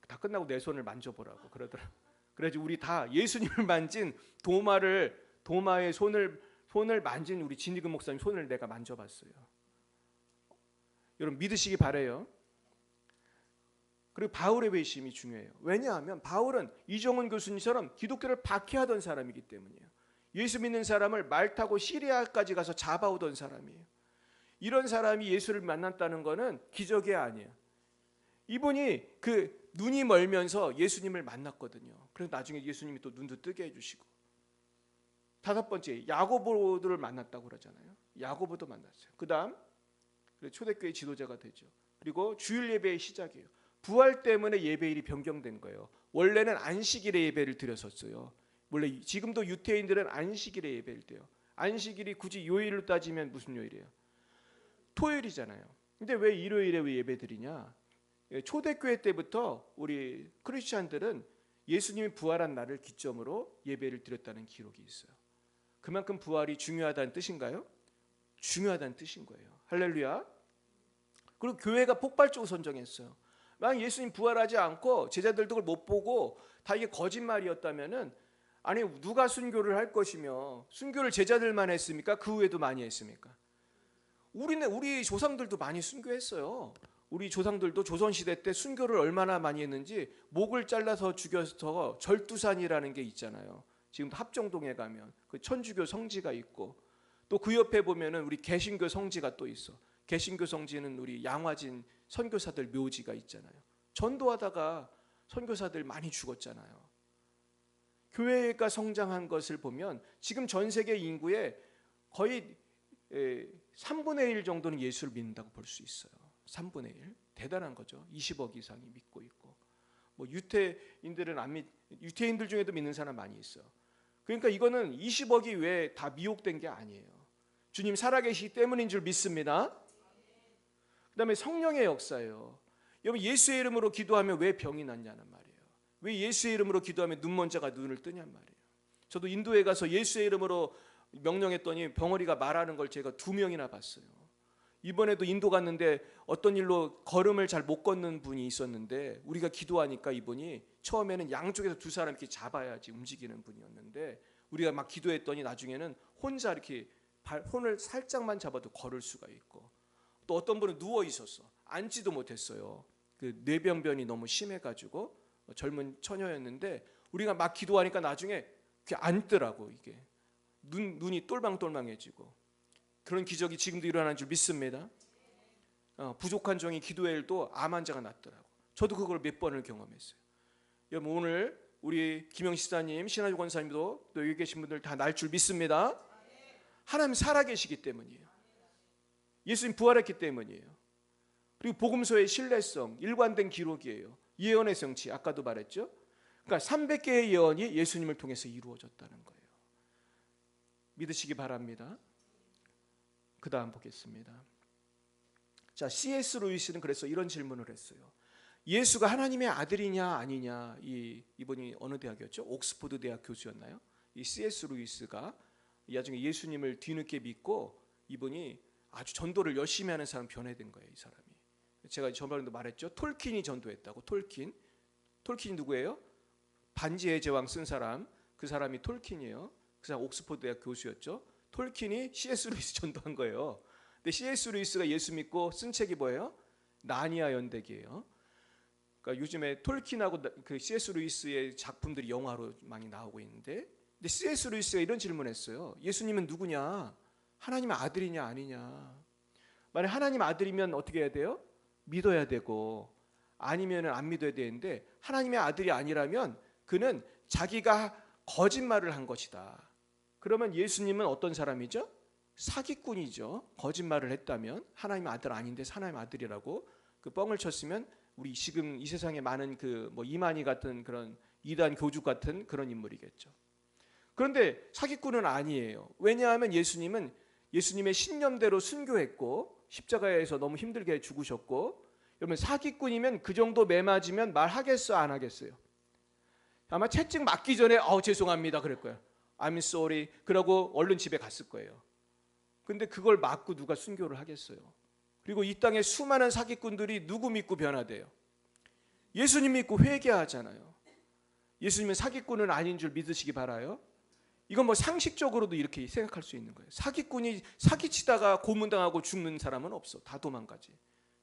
다 끝나고 내 손을 만져보라고 그러더라고요. 그래가지고 우리 다 예수님을 만진 도마의 손을 만진 우리 진희금 목사님 손을 내가 만져봤어요. 여러분 믿으시기 바래요. 그리고 바울의 회심이 중요해요. 왜냐하면 바울은 이정훈 교수님처럼 기독교를 박해하던 사람이기 때문이에요. 예수 믿는 사람을 말 타고 시리아까지 가서 잡아오던 사람이에요. 이런 사람이 예수를 만났다는 것은 기적이 아니에요. 이분이 그 눈이 멀면서 예수님을 만났거든요. 그래서 나중에 예수님이 또 눈도 뜨게 해주시고. 5번째 야고보를 만났다고 그러잖아요. 야고보도 만났어요. 그 다음 초대교회 지도자가 되죠. 그리고 주일 예배의 시작이에요. 부활 때문에 예배일이 변경된 거예요. 원래는 안식일에 예배를 드렸었어요. 원래 지금도 유태인들은 안식일에 예배를 드려요. 안식일이 굳이 요일로 따지면 무슨 요일이에요? 토요일이잖아요. 근데 왜 일요일에 왜 예배 드리냐? 초대교회 때부터 우리 크리스찬들은 예수님이 부활한 날을 기점으로 예배를 드렸다는 기록이 있어요. 그만큼 부활이 중요하다는 뜻인가요? 중요하다는 뜻인 거예요. 할렐루야. 그리고 교회가 폭발적으로 선정했어요. 만약 예수님 부활하지 않고 제자들도 그걸 못 보고 다 이게 거짓말이었다면은 아니 누가 순교를 할 것이며 순교를 제자들만 했습니까? 그 후에도 많이 했습니까? 우리 조상들도 많이 순교했어요. 우리 조상들도 조선시대 때 순교를 얼마나 많이 했는지 목을 잘라서 죽여서 절두산이라는 게 있잖아요. 지금 합정동에 가면 그 천주교 성지가 있고 또 그 옆에 보면은 우리 개신교 성지가 또 있어. 개신교 성지는 우리 양화진 선교사들 묘지가 있잖아요. 전도하다가 선교사들 많이 죽었잖아요. 교회가 성장한 것을 보면 지금 전 세계 인구의 거의 3분의 1 정도는 예수를 믿는다고 볼 수 있어요. 3분의 1. 대단한 거죠. 20억 이상이 믿고 있고. 뭐 유태인들 중에도 믿는 사람 많이 있어요. 그러니까 이거는 20억이 왜 다 미혹된 게 아니에요. 주님 살아계시기 때문인 줄 믿습니다. 그다음에 성령의 역사예요. 여러분 예수의 이름으로 기도하면 왜 병이 낫냐는 말이에요. 왜 예수의 이름으로 기도하면 눈먼 자가 눈을 뜨냔 말이에요. 저도 인도에 가서 예수의 이름으로 명령했더니 병아리가 말하는 걸 제가 2명이나 봤어요. 이번에도 인도 갔는데 어떤 일로 걸음을 잘 못 걷는 분이 있었는데 우리가 기도하니까 이분이 처음에는 양쪽에서 2사람 이렇게 잡아야지 움직이는 분이었는데 우리가 막 기도했더니 나중에는 혼자 이렇게 손을 살짝만 잡아도 걸을 수가 있고 또 어떤 분은 누워 있었어. 앉지도 못했어요. 그 뇌병변이 너무 심해가지고 젊은 처녀였는데 우리가 막 기도하니까 나중에 그게 앉더라고. 이게 눈이 똘망똘망해지고 그런 기적이 지금도 일어나는 줄 믿습니다. 부족한 종이 기도의 일도 암 환자가 낫더라고. 저도 그걸 몇 번을 경험했어요. 여러분 오늘 우리 김영식 사님, 신하주 권사님도 또 여기 계신 분들 다 날 줄 믿습니다. 하나님 살아계시기 때문이에요. 예수님 부활했기 때문이에요. 그리고 복음서의 신뢰성, 일관된 기록이에요. 예언의 성취, 아까도 말했죠. 그러니까 300개의 예언이 예수님을 통해서 이루어졌다는 거예요. 믿으시기 바랍니다. 그 다음 보겠습니다. 자, C.S. 루이스는 그래서 이런 질문을 했어요. 예수가 하나님의 아들이냐 아니냐. 이분이 어느 대학이었죠? 옥스퍼드 대학 교수였나요? 이 C.S. 루이스가 나중에 예수님을 뒤늦게 믿고 이분이 아주 전도를 열심히 하는 사람 변해된 거예요. 이 사람이. 제가 저번에도 말했죠. 톨킨이 전도했다고. 톨킨이 누구예요? 반지의 제왕 쓴 사람. 그 사람이 톨킨이에요. 그 사람 옥스퍼드 대학 교수였죠. 톨킨이 C.S. 루이스 전도한 거예요. 근데 C.S. 루이스가 예수 믿고 쓴 책이 뭐예요? 나니아 연대기예요. 그러니까 요즘에 톨킨하고 그 C.S. 루이스의 작품들이 영화로 많이 나오고 있는데, 근데 C.S. 루이스가 이런 질문했어요. 예수님은 누구냐? 하나님의 아들이냐 아니냐? 만약 하나님 아들이면 어떻게 해야 돼요? 믿어야 되고 아니면은 안 믿어야 되는데 하나님의 아들이 아니라면 그는 자기가 거짓말을 한 것이다. 그러면 예수님은 어떤 사람이죠? 사기꾼이죠. 거짓말을 했다면 하나님의 아들 아닌데 하나님의 아들이라고 그 뻥을 쳤으면 우리 지금 이 세상에 많은 그 뭐 이만희 같은 그런 이단 교주 같은 그런 인물이겠죠. 그런데 사기꾼은 아니에요. 왜냐하면 예수님은 예수님의 신념대로 순교했고 십자가에서 너무 힘들게 죽으셨고, 여러분 사기꾼이면 그 정도 매 맞으면 말하겠어 안 하겠어요? 아마 채찍 맞기 전에 죄송합니다 그럴 거예요. I'm sorry 그러고 얼른 집에 갔을 거예요. 근데 그걸 맞고 누가 순교를 하겠어요? 그리고 이 땅에 수많은 사기꾼들이 누구 믿고 변화돼요? 예수님 믿고 회개하잖아요. 예수님은 사기꾼은 아닌 줄 믿으시기 바라요. 이건 뭐 상식적으로도 이렇게 생각할 수 있는 거예요. 사기꾼이 사기치다가 고문당하고 죽는 사람은 없어. 다 도망가지.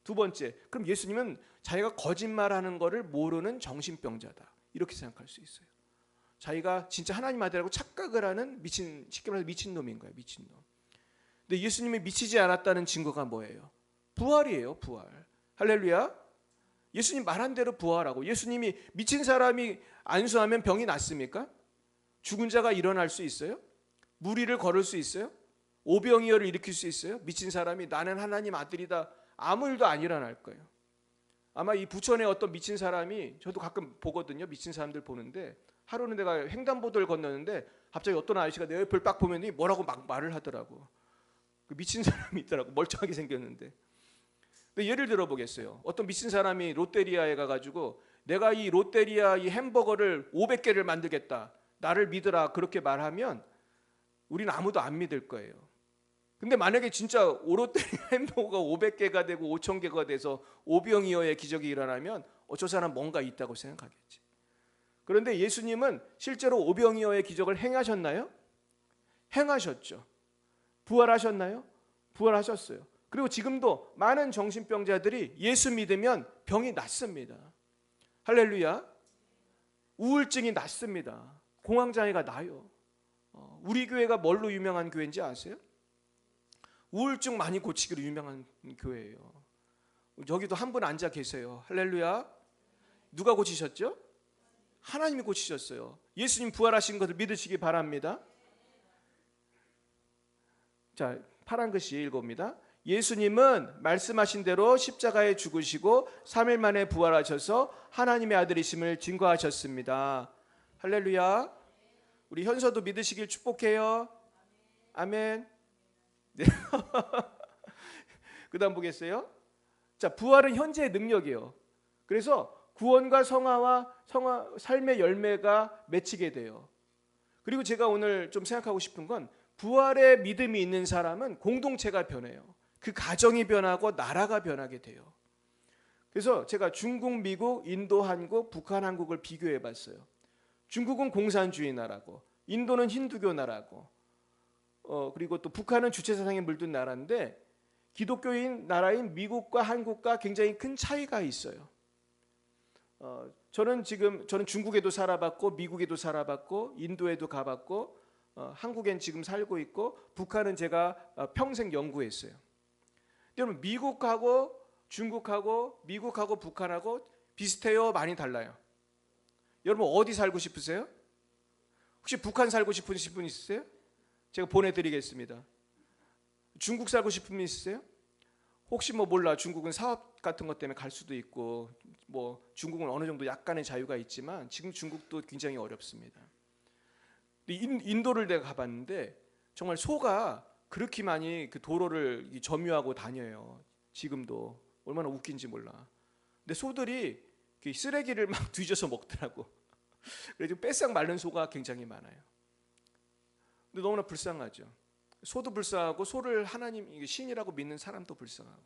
두 번째, 그럼 예수님은 자기가 거짓말하는 거를 모르는 정신병자다, 이렇게 생각할 수 있어요. 자기가 진짜 하나님 아들이라고 착각을 하는 쉽게 말해서 미친놈인 거예요. 미친놈. 근데 예수님이 미치지 않았다는 증거가 뭐예요? 부활이에요. 부활. 할렐루야. 예수님 말한 대로 부활하고, 예수님이 미친 사람이 안수하면 병이 낫습니까? 죽은 자가 일어날 수 있어요? 무리를 걸을 수 있어요? 오병이어를 일으킬 수 있어요? 미친 사람이 나는 하나님 아들이다, 아무 일도 안 일어날 거예요. 아마 이 부천에 어떤 미친 사람이, 저도 가끔 보거든요. 미친 사람들 보는데, 하루는 내가 횡단보도를 건너는데 갑자기 어떤 아저씨가 내 옆을 딱 보면 뭐라고 막 말을 하더라고. 그 미친 사람이 있더라고. 멀쩡하게 생겼는데. 근데 예를 들어 보겠어요. 어떤 미친 사람이 롯데리아에 가가지고 내가 이 롯데리아 이 햄버거를 500개를 만들겠다, 나를 믿으라, 그렇게 말하면 우리는 아무도 안 믿을 거예요. 근데 만약에 진짜 롯데리아 햄버거가 500개가 되고 5,000개가 돼서 오병이어의 기적이 일어나면 저 사람 뭔가 있다고 생각하겠지. 그런데 예수님은 실제로 오병이어의 기적을 행하셨나요? 행하셨죠. 부활하셨나요? 부활하셨어요. 그리고 지금도 많은 정신병자들이 예수 믿으면 병이 낫습니다. 할렐루야. 우울증이 낫습니다. 공황장애가 나요. 우리 교회가 뭘로 유명한 교회인지 아세요? 우울증 많이 고치기로 유명한 교회예요. 여기도 한 분 앉아 계세요. 할렐루야. 누가 고치셨죠? 하나님이 고치셨어요. 예수님 부활하신 것을 믿으시기 바랍니다. 자, 파란 글씨 읽어봅니다. 예수님은 말씀하신 대로 십자가에 죽으시고 3일 만에 부활하셔서 하나님의 아들이심을 증거하셨습니다. 할렐루야. 우리 현서도 믿으시길 축복해요. 아멘. 네. 그 다음 보겠어요. 자, 부활은 현재의 능력이에요. 그래서 구원과 성화와 삶의 열매가 맺히게 돼요. 그리고 제가 오늘 좀 생각하고 싶은 건, 부활의 믿음이 있는 사람은 공동체가 변해요. 그 가정이 변하고 나라가 변하게 돼요. 그래서 제가 중국, 미국, 인도, 한국, 북한, 한국을 비교해 봤어요. 중국은 공산주의 나라고, 인도는 힌두교 나라고, 그리고 또 북한은 주체사상에 물든 나라인데, 기독교인 나라인 미국과 한국과 굉장히 큰 차이가 있어요. 저는 중국에도 살아봤고, 미국에도 살아봤고, 인도에도 가봤고, 한국엔 지금 살고 있고, 북한은 제가 평생 연구했어요. 여러분, 미국하고 중국하고 미국하고 북한하고 비슷해요? 많이 달라요? 여러분 어디 살고 싶으세요? 혹시 북한 살고 싶으신 분 있으세요? 제가 보내드리겠습니다. 중국 살고 싶은 분 있으세요? 혹시 몰라, 중국은 사업 같은 것 때문에 갈 수도 있고, 중국은 어느 정도 약간의 자유가 있지만 지금 중국도 굉장히 어렵습니다. 인도를 내가 가봤는데 정말 소가 그렇게 많이 그 도로를 점유하고 다녀요. 지금도 얼마나 웃긴지 몰라. 근데 소들이 쓰레기를 막 뒤져서 먹더라고. 그래서 뺏싹 마른 소가 굉장히 많아요. 근데 너무나 불쌍하죠. 소도 불쌍하고, 소를 하나님 신이라고 믿는 사람도 불쌍하고.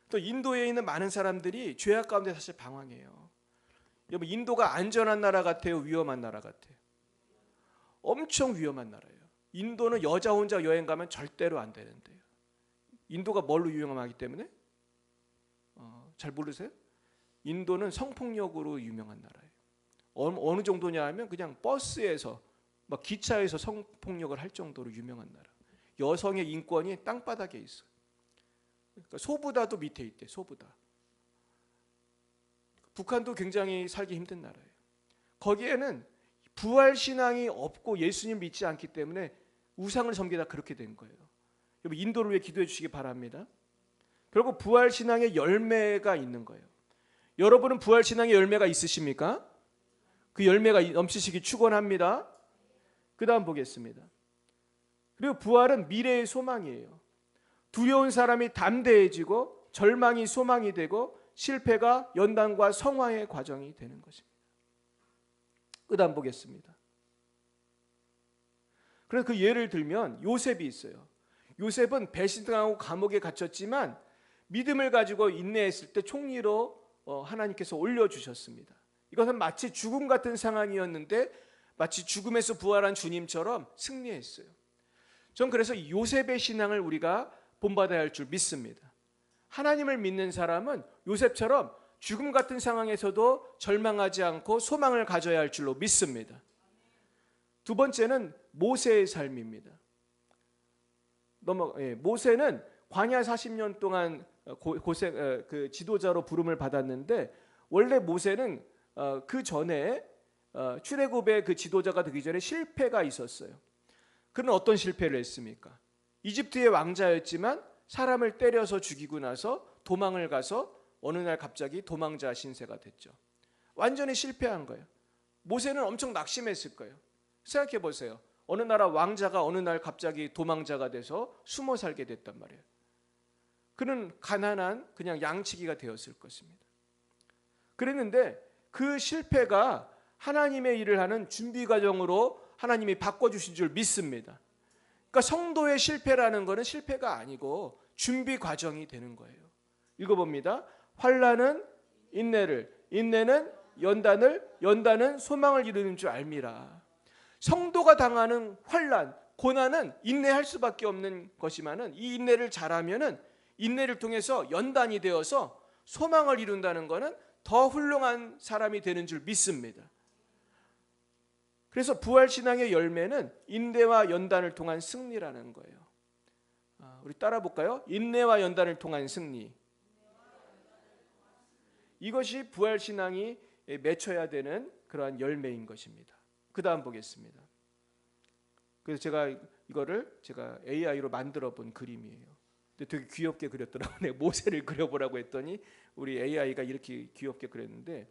또 인도에 있는 많은 사람들이 죄악 가운데 사실 방황해요. 여러분, 인도가 안전한 나라 같아요? 위험한 나라 같아요? 엄청 위험한 나라예요. 인도는 여자 혼자 여행 가면 절대로 안 되는데요. 인도가 뭘로 유명하기 때문에? 잘 모르세요? 인도는 성폭력으로 유명한 나라예요. 어느 정도냐 하면 그냥 버스에서 막 기차에서 성폭력을 할 정도로 유명한 나라. 여성의 인권이 땅바닥에 있어요. 그러니까 소보다도 밑에 있대. 소보다. 북한도 굉장히 살기 힘든 나라예요. 거기에는 부활 신앙이 없고 예수님 믿지 않기 때문에 우상을 섬기다 그렇게 된 거예요. 여러분, 인도를 위해 기도해 주시기 바랍니다. 결국 부활 신앙의 열매가 있는 거예요. 여러분은 부활 신앙의 열매가 있으십니까? 그 열매가 넘치시기 축원합니다. 그 다음 보겠습니다. 그리고 부활은 미래의 소망이에요. 두려운 사람이 담대해지고 절망이 소망이 되고 실패가 연단과 성화의 과정이 되는 것입니다. 그 다음 보겠습니다. 그래서 그 예를 들면 요셉이 있어요. 요셉은 배신당하고 감옥에 갇혔지만 믿음을 가지고 인내했을 때 총리로 하나님께서 올려주셨습니다. 이것은 마치 죽음 같은 상황이었는데 마치 죽음에서 부활한 주님처럼 승리했어요. 전 그래서 요셉의 신앙을 우리가 본받아야 할 줄 믿습니다. 하나님을 믿는 사람은 요셉처럼 죽음 같은 상황에서도 절망하지 않고 소망을 가져야 할 줄로 믿습니다. 두 번째는 모세의 삶입니다. 모세는 광야 40년 동안 그 지도자로 부름을 받았는데 원래 모세는 그 전에 출애굽의 그 지도자가 되기 전에 실패가 있었어요. 그는 어떤 실패를 했습니까? 이집트의 왕자였지만 사람을 때려서 죽이고 나서 도망을 가서 어느 날 갑자기 도망자 신세가 됐죠. 완전히 실패한 거예요. 모세는 엄청 낙심했을 거예요. 생각해 보세요. 어느 나라 왕자가 어느 날 갑자기 도망자가 돼서 숨어 살게 됐단 말이에요. 그는 가난한 그냥 양치기가 되었을 것입니다. 그랬는데 그 실패가 하나님의 일을 하는 준비 과정으로 하나님이 바꿔주신 줄 믿습니다. 그러니까 성도의 실패라는 것은 실패가 아니고 준비 과정이 되는 거예요. 읽어봅니다. 환난은 인내를, 인내는 연단을, 연단은 소망을 이루는 줄 알미라. 성도가 당하는 환난, 고난은 인내할 수밖에 없는 것이지만은 이 인내를 잘하면은 인내를 통해서 연단이 되어서 소망을 이룬다는 것은 더 훌륭한 사람이 되는 줄 믿습니다. 그래서 부활신앙의 열매는 인내와 연단을 통한 승리라는 거예요. 우리 따라 볼까요? 인내와 연단을 통한 승리. 이것이 부활신앙이 맺혀야 되는 그러한 열매인 것입니다. 그 다음 보겠습니다. 그래서 제가 이거를 AI로 만들어 본 그림이에요. 근데 되게 귀엽게 그렸더라고요. 내가 모세를 그려보라고 했더니 우리 AI가 이렇게 귀엽게 그렸는데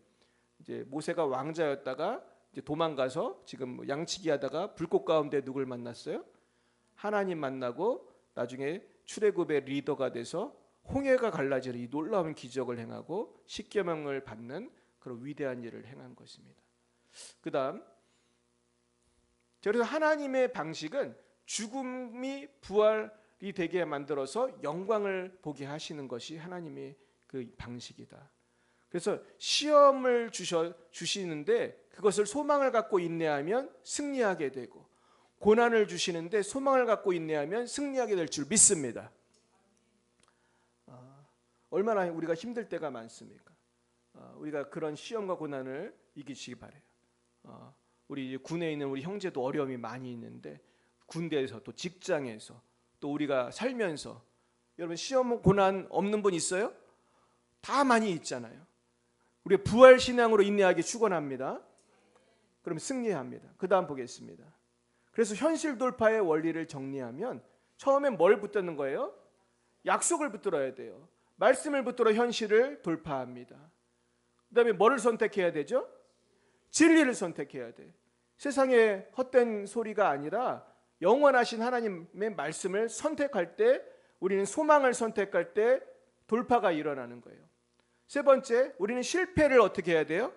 이제 모세가 왕자였다가 이제 도망가서 지금 양치기 하다가 불꽃 가운데 누굴 만났어요? 하나님 만나고 나중에 출애굽의 리더가 돼서 홍해가 갈라지는 이 놀라운 기적을 행하고 십계명을 받는 그런 위대한 일을 행한 것입니다. 그다음 그래서 하나님의 방식은 죽음이 부활이 되게 만들어서 영광을 보게 하시는 것이 하나님의 그 방식이다. 그래서 시험을 주시는데 그것을 소망을 갖고 인내하면 승리하게 되고 고난을 주시는데 소망을 갖고 인내하면 승리하게 될 줄 믿습니다. 얼마나 우리가 힘들 때가 많습니까? 우리가 그런 시험과 고난을 이기시기 바라요. 우리 군에 있는 우리 형제도 어려움이 많이 있는데 군대에서 또 직장에서 또 우리가 살면서 여러분 시험 고난 없는 분 있어요? 다 많이 있잖아요. 우리 부활 신앙으로 인내하기 축원합니다. 그럼 승리합니다. 그 다음 보겠습니다. 그래서 현실 돌파의 원리를 정리하면 처음엔 뭘 붙드는 거예요? 약속을 붙들어야 돼요. 말씀을 붙들어 현실을 돌파합니다. 그 다음에 뭐를 선택해야 되죠? 진리를 선택해야 돼. 세상의 헛된 소리가 아니라 영원하신 하나님의 말씀을 선택할 때 우리는 소망을 선택할 때 돌파가 일어나는 거예요. 세 번째, 우리는 실패를 어떻게 해야 돼요?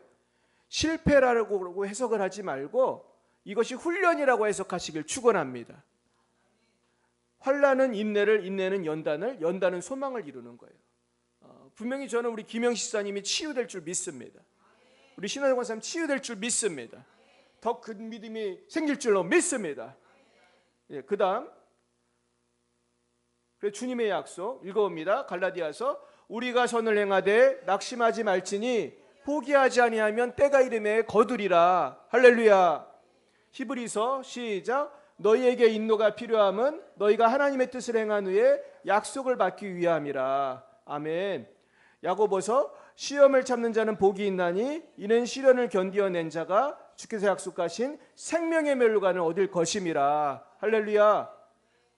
실패라고 해석을 하지 말고 이것이 훈련이라고 해석하시길 축원합니다. 환난은 인내를, 인내는 연단을, 연단은 소망을 이루는 거예요. 분명히 저는 우리 김영식 사님이 치유될 줄 믿습니다. 우리 신하정 권사님 치유될 줄 믿습니다. 더 큰 믿음이 생길 줄로 믿습니다. 그 다음 주님의 약속 읽어봅니다. 갈라디아서 우리가 선을 행하되 낙심하지 말지니 포기하지 아니하면 때가 이름에 거두리라. 할렐루야. 히브리서 시작. 너희에게 인도가 필요함은 너희가 하나님의 뜻을 행한 후에 약속을 받기 위함이라. 아멘. 야고보서 시험을 참는 자는 복이 있나니 이는 시련을 견디어낸 자가 주께서 약속하신 생명의 멸류관을 얻을 것임이라. 할렐루야.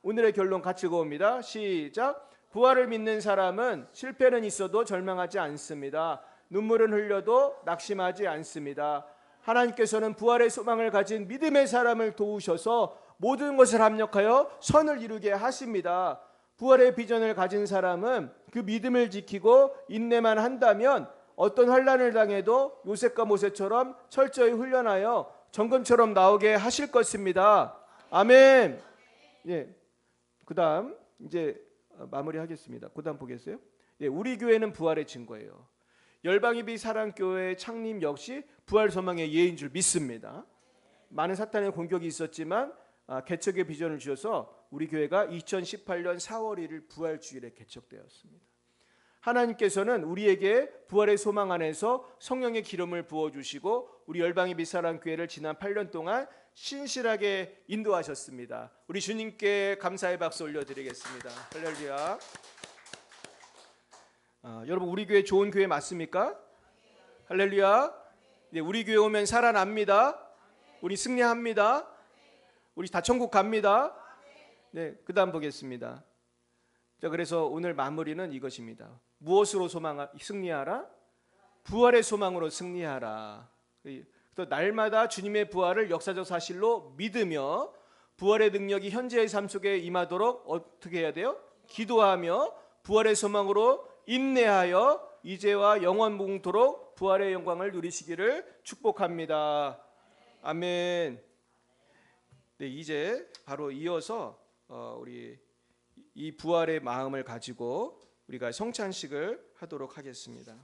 오늘의 결론 같이 읽어봅니다. 시작. 부활을 믿는 사람은 실패는 있어도 절망하지 않습니다. 눈물은 흘려도 낙심하지 않습니다. 하나님께서는 부활의 소망을 가진 믿음의 사람을 도우셔서 모든 것을 합력하여 선을 이루게 하십니다. 부활의 비전을 가진 사람은 그 믿음을 지키고 인내만 한다면 어떤 환난을 당해도 요셉과 모세처럼 철저히 훈련하여 정금처럼 나오게 하실 것입니다. 아멘. 예. 그다음 이제 마무리하겠습니다. 그다음 보겠어요? 예, 우리 교회는 부활의 증거예요. 열방예비 사랑교회 창립 역시 부활 소망의 예인 줄 믿습니다. 많은 사탄의 공격이 있었지만 개척의 비전을 주셔서 우리 교회가 2018년 4월 1일 부활주일에 개척되었습니다. 하나님께서는 우리에게 부활의 소망 안에서 성령의 기름을 부어주시고 우리 열방예비 사랑교회를 지난 8년 동안 신실하게 인도하셨습니다. 우리 주님께 감사의 박수 올려드리겠습니다. 할렐루야. 여러분, 우리 교회 좋은 교회 맞습니까? 할렐루야. 네, 우리 교회 오면 살아납니다. 우리 승리합니다. 우리 다 천국 갑니다. 네, 그다음 보겠습니다. 자, 그래서 오늘 마무리는 이것입니다. 무엇으로 승리하라? 부활의 소망으로 승리하라. 또 날마다 주님의 부활을 역사적 사실로 믿으며 부활의 능력이 현재의 삶 속에 임하도록 어떻게 해야 돼요? 기도하며 부활의 소망으로 인내하여 이제와 영원 무궁토록 부활의 영광을 누리시기를 축복합니다. 아멘. 네, 이제 바로 이어서 우리 이 부활의 마음을 가지고 우리가 성찬식을 하도록 하겠습니다.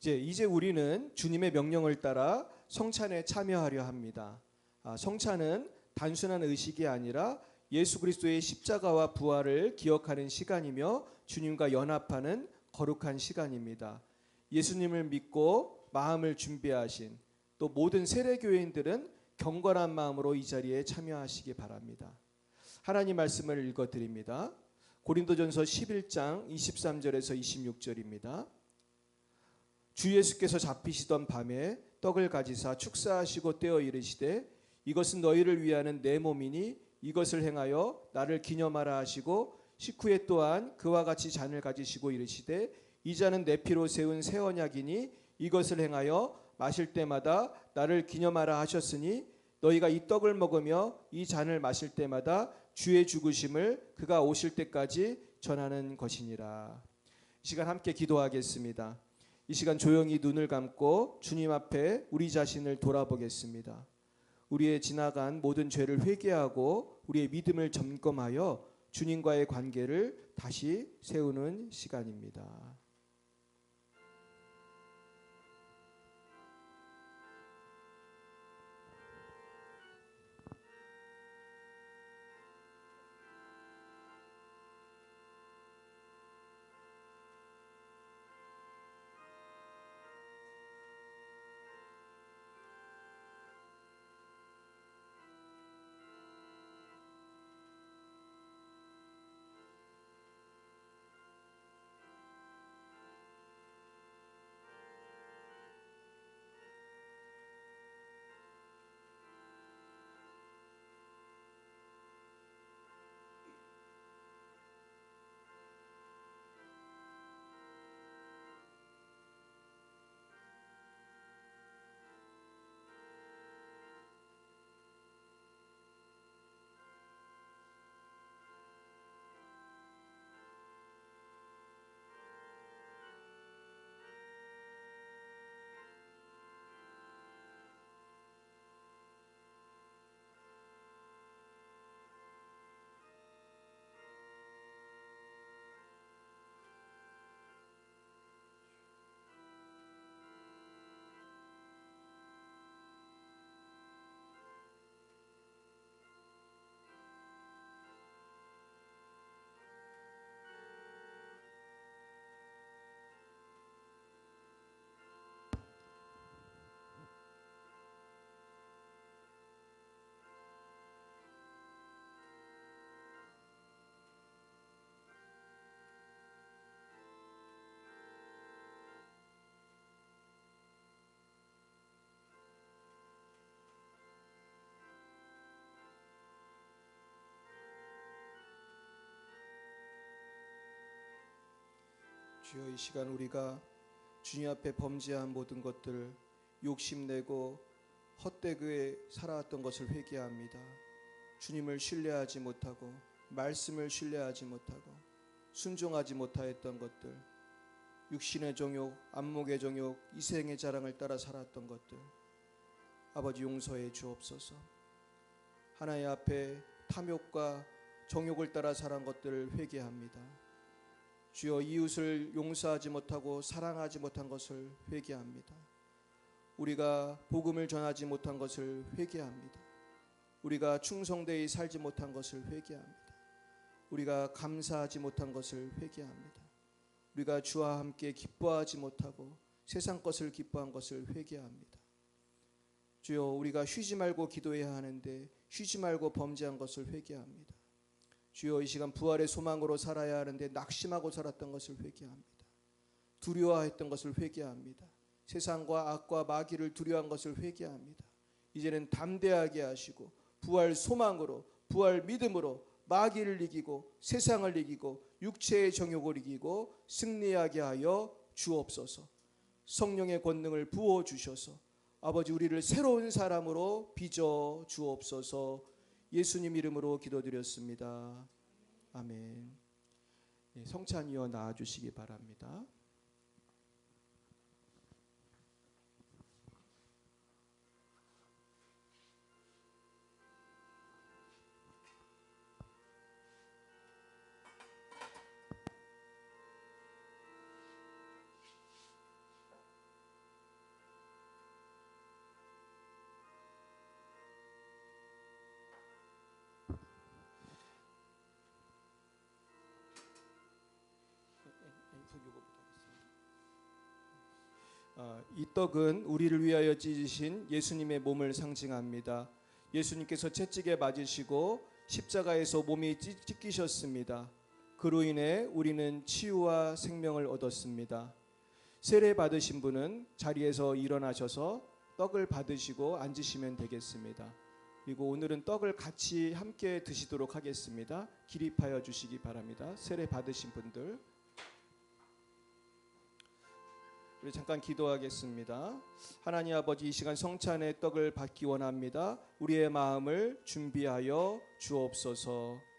이제 우리는 주님의 명령을 따라 성찬에 참여하려 합니다. 성찬은 단순한 의식이 아니라 예수 그리스도의 십자가와 부활을 기억하는 시간이며 주님과 연합하는 거룩한 시간입니다. 예수님을 믿고 마음을 준비하신 또 모든 세례교인들은 경건한 마음으로 이 자리에 참여하시기 바랍니다. 하나님 말씀을 읽어드립니다. 고린도전서 11장 23절에서 26절입니다. 주 예수께서 잡히시던 밤에 떡을 가지사 축사하시고 떼어 이르시되 이것은 너희를 위하는 내 몸이니 이것을 행하여 나를 기념하라 하시고 식후에 또한 그와 같이 잔을 가지시고 이르시되 이 잔은 내 피로 세운 새 언약이니 이것을 행하여 마실 때마다 나를 기념하라 하셨으니 너희가 이 떡을 먹으며 이 잔을 마실 때마다 주의 죽으심을 그가 오실 때까지 전하는 것이니라. 이 시간 함께 기도하겠습니다. 이 시간 조용히 눈을 감고 주님 앞에 우리 자신을 돌아보겠습니다. 우리의 지나간 모든 죄를 회개하고 우리의 믿음을 점검하여 주님과의 관계를 다시 세우는 시간입니다. 주여, 이 시간 우리가 주님 앞에 범죄한 모든 것들, 욕심내고 헛되게 살아왔던 것을 회개합니다. 주님을 신뢰하지 못하고 말씀을 신뢰하지 못하고 순종하지 못하였던 것들, 육신의 정욕, 안목의 정욕, 이생의 자랑을 따라 살았던 것들, 아버지 용서해 주옵소서. 하나님 앞에 탐욕과 정욕을 따라 살한 것들을 회개합니다. 주여, 이웃을 용서하지 못하고 사랑하지 못한 것을 회개합니다. 우리가 복음을 전하지 못한 것을 회개합니다. 우리가 충성되이 살지 못한 것을 회개합니다. 우리가 감사하지 못한 것을 회개합니다. 우리가 주와 함께 기뻐하지 못하고 세상 것을 기뻐한 것을 회개합니다. 주여, 우리가 쉬지 말고 기도해야 하는데 쉬지 말고 범죄한 것을 회개합니다. 주여, 이 시간 부활의 소망으로 살아야 하는데 낙심하고 살았던 것을 회개합니다. 두려워했던 것을 회개합니다. 세상과 악과 마귀를 두려워한 것을 회개합니다. 이제는 담대하게 하시고 부활 소망으로, 부활 믿음으로 마귀를 이기고 세상을 이기고 육체의 정욕을 이기고 승리하게 하여 주옵소서. 성령의 권능을 부어 주셔서 아버지, 우리를 새로운 사람으로 빚어 주옵소서. 예수님 이름으로 기도드렸습니다. 아멘. 성찬이여 나와주시기 바랍니다. 이 떡은 우리를 위하여 찢으신 예수님의 몸을 상징합니다. 예수님께서 채찍에 맞으시고 십자가에서 몸이 찢기셨습니다. 그로 인해 우리는 치유와 생명을 얻었습니다. 세례 받으신 분은 자리에서 일어나셔서 떡을 받으시고 앉으시면 되겠습니다. 그리고 오늘은 떡을 같이 함께 드시도록 하겠습니다. 기립하여 주시기 바랍니다. 세례 받으신 분들, 우리 잠깐 기도하겠습니다. 하나님 아버지, 이 시간 성찬의 떡을 받기 원합니다. 우리의 마음을 준비하여 주옵소서.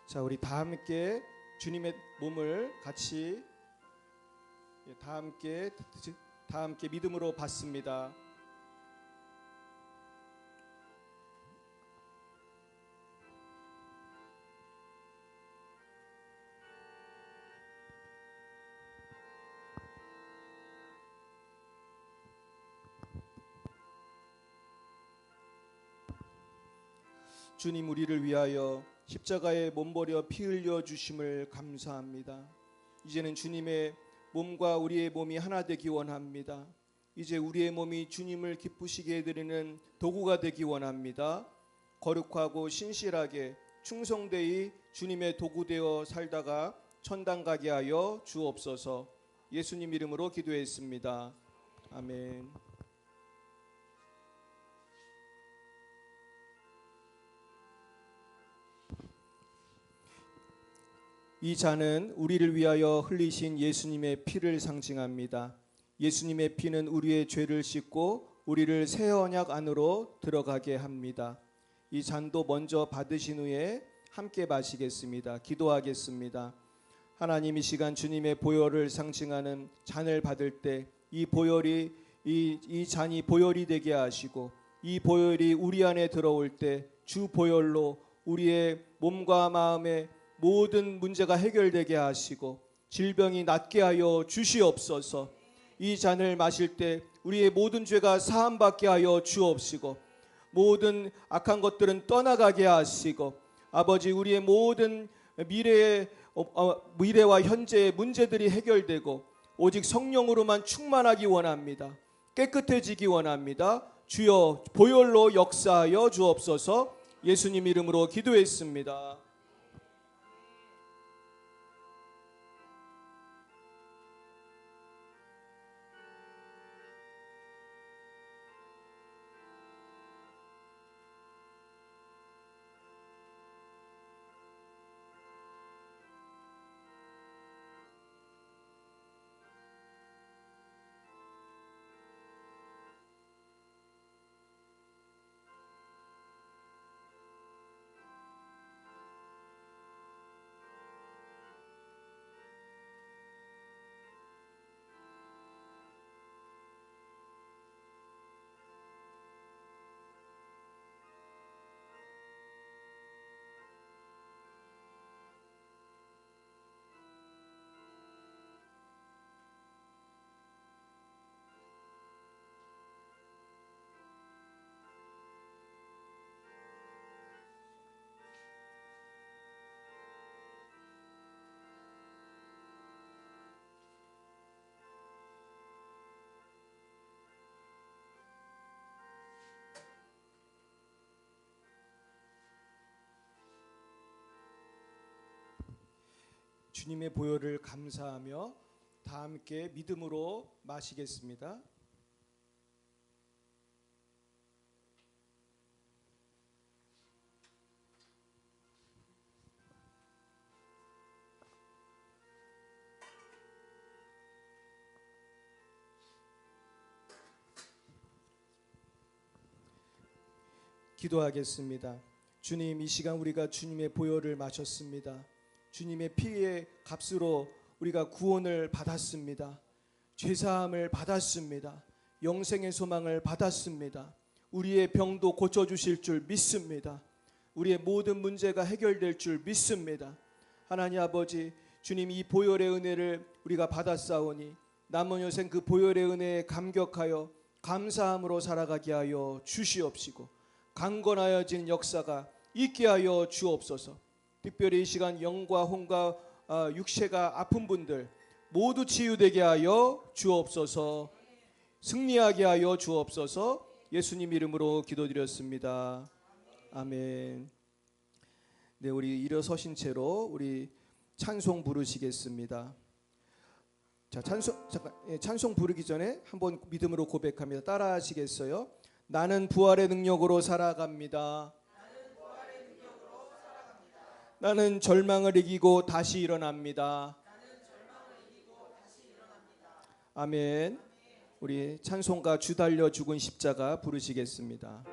자, 우리 다 함께 주님의 몸을 같이 다 함께 믿음으로 받습니다. 주님, 우리를 위하여 십자가에 몸버려 피 흘려 주심을 감사합니다. 이제는 주님의 몸과 우리의 몸이 하나 되기 원합니다. 이제 우리의 몸이 주님을 기쁘시게 해드리는 도구가 되기 원합니다. 거룩하고 신실하게 충성되이 주님의 도구 되어 살다가 천당 가게 하여 주옵소서. 예수님 이름으로 기도했습니다. 아멘. 이 잔은 우리를 위하여 흘리신 예수님의 피를 상징합니다. 예수님의 피는 우리의 죄를 씻고 우리를 새 언약 안으로 들어가게 합니다. 이 잔도 먼저 받으신 후에 함께 마시겠습니다. 기도하겠습니다. 하나님 이 시간 주님의 보혈을 상징하는 잔을 받을 때 이 보혈이 이 잔이 보혈이 되게 하시고 이 보혈이 우리 안에 들어올 때 주 보혈로 우리의 몸과 마음의 모든 문제가 해결되게 하시고 질병이 낫게 하여 주시옵소서. 이 잔을 마실 때 우리의 모든 죄가 사함받게 하여 주옵시고 모든 악한 것들은 떠나가게 하시고 아버지 우리의 모든 미래와 현재의 문제들이 해결되고 오직 성령으로만 충만하기 원합니다. 깨끗해지기 원합니다. 주여 보혈로 역사하여 주옵소서. 예수님 이름으로 기도했습니다. 주님의 보혈을 감사하며 다 함께 믿음으로 마시겠습니다. 기도하겠습니다. 주님, 이 시간 우리가 주님의 보혈을 마셨습니다. 주님의 피의 값으로 우리가 구원을 받았습니다. 죄사함을 받았습니다. 영생의 소망을 받았습니다. 우리의 병도 고쳐주실 줄 믿습니다. 우리의 모든 문제가 해결될 줄 믿습니다. 하나님 아버지, 주님 이 보혈의 은혜를 우리가 받았사오니 남은 여생 그 보혈의 은혜에 감격하여 감사함으로 살아가게 하여 주시옵시고 강건하여진 역사가 있게 하여 주옵소서. 특별히 이 시간 영과 혼과 육체가 아픈 분들 모두 치유되게 하여 주옵소서. 승리하게 하여 주옵소서. 예수님 이름으로 기도드렸습니다. 아멘. 네, 우리 일어서신 채로 우리 찬송 부르시겠습니다. 자, 찬송 부르기 전에 한번 믿음으로 고백합니다. 따라하시겠어요? 나는 부활의 능력으로 살아갑니다. 나는 절망을 이기고 다시 일어납니다. 아멘. 우리 찬송가 주 달려 죽은 십자가 부르시겠습니다.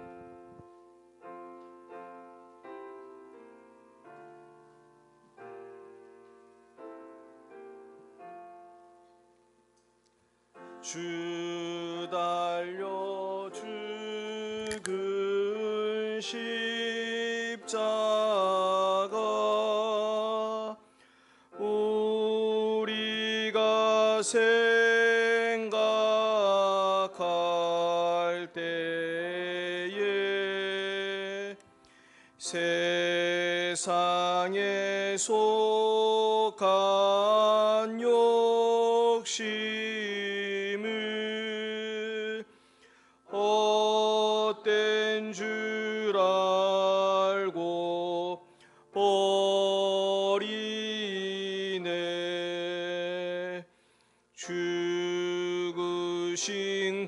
주 달려 죽은 십자가 우리가 생각할 때에 세상에 속한 욕심을 헛된 줄 알고 버리네. 죽으신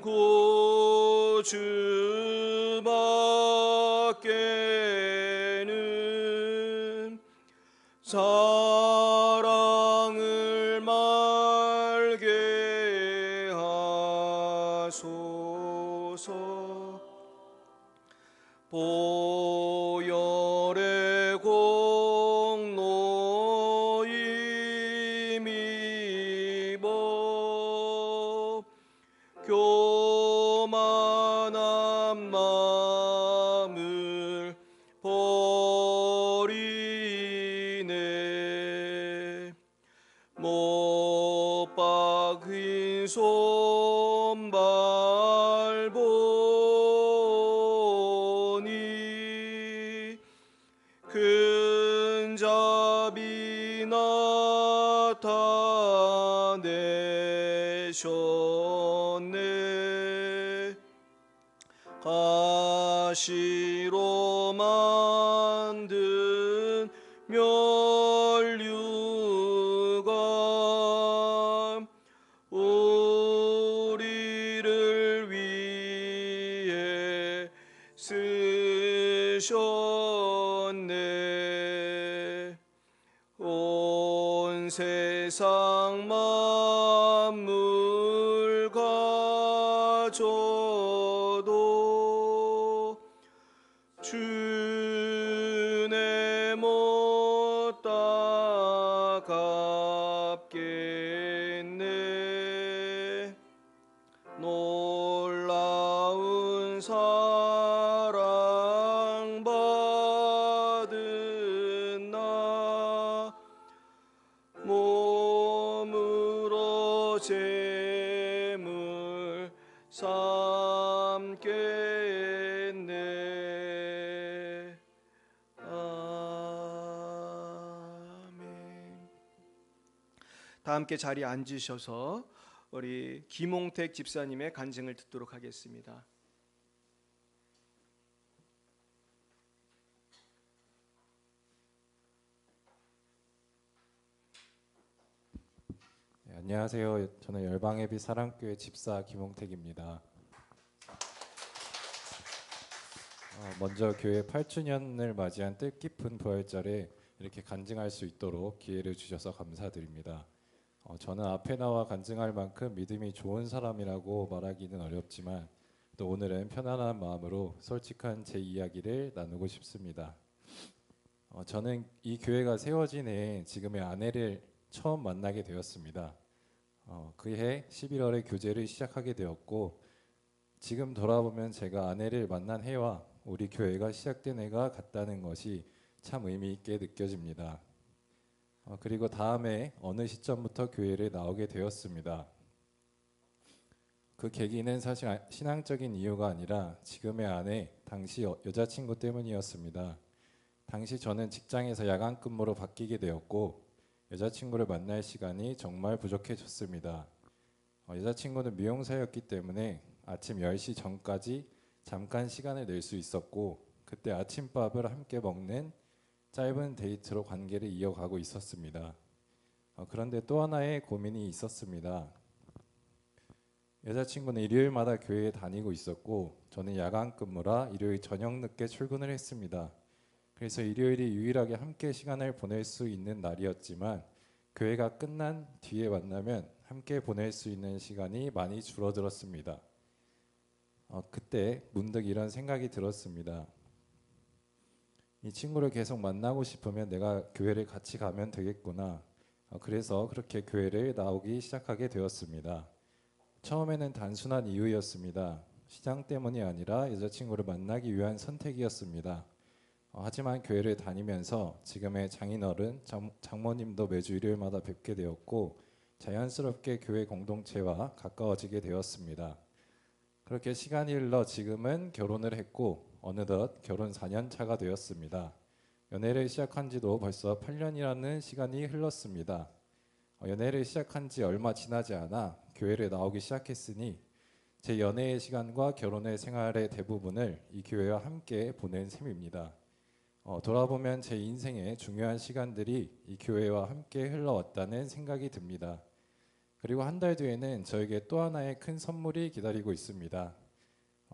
구주밖에는 사랑을 말게 하소서. 보혈의 공로인 교만한 마음을 버리네. 못 박힌 손발 보니 큰 자비 나타내셨네. 가시로 만든 면류관 우리를 위해 쓰셨네. 온 세상 만물 가져도 주내 못 따갑겠네. 놀라운 사랑 받은 나 몸으로 재물 삼겠네. 아멘. 다 함께 자리에 앉으셔서 우리 김홍택 집사님의 간증을 듣도록 하겠습니다. 네, 안녕하세요. 저는 열방예비 사랑교회 집사 김홍택입니다. 먼저 교회 8주년을 맞이한 뜻깊은 부활절에 이렇게 간증할 수 있도록 기회를 주셔서 감사드립니다. 저는 앞에 나와 간증할 만큼 믿음이 좋은 사람이라고 말하기는 어렵지만 또 오늘은 편안한 마음으로 솔직한 제 이야기를 나누고 싶습니다. 저는 이 교회가 세워진 해에 지금의 아내를 처음 만나게 되었습니다. 그해 11월에 교제를 시작하게 되었고 지금 돌아보면 제가 아내를 만난 해와 우리 교회가 시작된 해가 같다는 것이 참 의미 있게 느껴집니다. 그리고 다음에 어느 시점부터 교회를 나오게 되었습니다. 그 계기는 사실 신앙적인 이유가 아니라 지금의 아내 당시 여자친구 때문이었습니다. 당시 저는 직장에서 야간 근무로 바뀌게 되었고 여자친구를 만날 시간이 정말 부족해졌습니다. 여자친구는 미용사였기 때문에 아침 10시 전까지 잠깐 시간을 낼 수 있었고 그때 아침밥을 함께 먹는 짧은 데이트로 관계를 이어가고 있었습니다. 그런데 또 하나의 고민이 있었습니다. 여자친구는 일요일마다 교회에 다니고 있었고 저는 야간 근무라 일요일 저녁 늦게 출근을 했습니다. 그래서 일요일이 유일하게 함께 시간을 보낼 수 있는 날이었지만 교회가 끝난 뒤에 만나면 함께 보낼 수 있는 시간이 많이 줄어들었습니다. 그때 문득 이런 생각이 들었습니다. 이 친구를 계속 만나고 싶으면 내가 교회를 같이 가면 되겠구나. 그래서 그렇게 교회를 나오기 시작하게 되었습니다. 처음에는 단순한 이유였습니다. 시장 때문이 아니라 여자친구를 만나기 위한 선택이었습니다. 하지만 교회를 다니면서 지금의 장인어른, 장모님도 매주 일요일마다 뵙게 되었고 자연스럽게 교회 공동체와 가까워지게 되었습니다. 그렇게 시간이 흘러 지금은 결혼을 했고 어느덧 결혼 4년 차가 되었습니다. 연애를 시작한 지도 벌써 8년이라는 시간이 흘렀습니다. 연애를 시작한 지 얼마 지나지 않아 교회를 나오기 시작했으니 제 연애의 시간과 결혼의 생활의 대부분을 이 교회와 함께 보낸 셈입니다. 돌아보면 제 인생의 중요한 시간들이 이 교회와 함께 흘러왔다는 생각이 듭니다. 그리고 한 달 뒤에는 저에게 또 하나의 큰 선물이 기다리고 있습니다.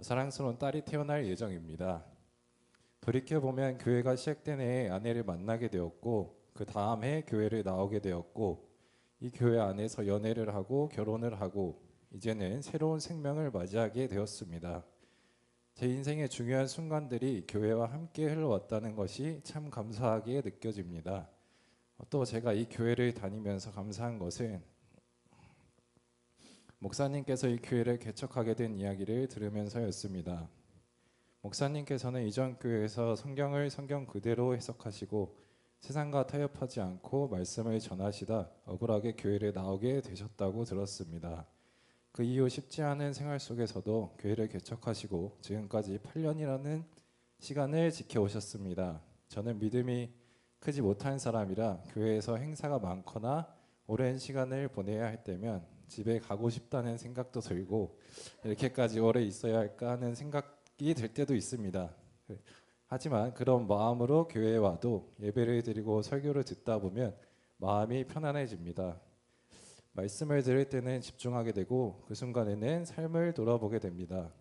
사랑스러운 딸이 태어날 예정입니다. 돌이켜보면 교회가 시작된 해에 아내를 만나게 되었고 그 다음 해 교회를 나오게 되었고 이 교회 안에서 연애를 하고 결혼을 하고 이제는 새로운 생명을 맞이하게 되었습니다. 제 인생의 중요한 순간들이 교회와 함께 흘러왔다는 것이 참 감사하게 느껴집니다. 또 제가 이 교회를 다니면서 감사한 것은 목사님께서 이 교회를 개척하게 된 이야기를 들으면서였습니다. 목사님께서는 이전 교회에서 성경을 성경 그대로 해석하시고 세상과 타협하지 않고 말씀을 전하시다 억울하게 교회를 나오게 되셨다고 들었습니다. 그 이후 쉽지 않은 생활 속에서도 교회를 개척하시고 지금까지 8년이라는 시간을 지켜오셨습니다. 저는 믿음이 크지 못한 사람이라 교회에서 행사가 많거나 오랜 시간을 보내야 할 때면 집에 가고 싶다는 생각도 들고 이렇게까지 오래 있어야 할까 하는 생각이 들 때도 있습니다. 하지만 그런 마음으로 교회에 와도 예배를 드리고 설교를 듣다 보면 마음이 편안해집니다. 말씀을 들을 때는 집중하게 되고 그 순간에는 삶을 돌아보게 됩니다.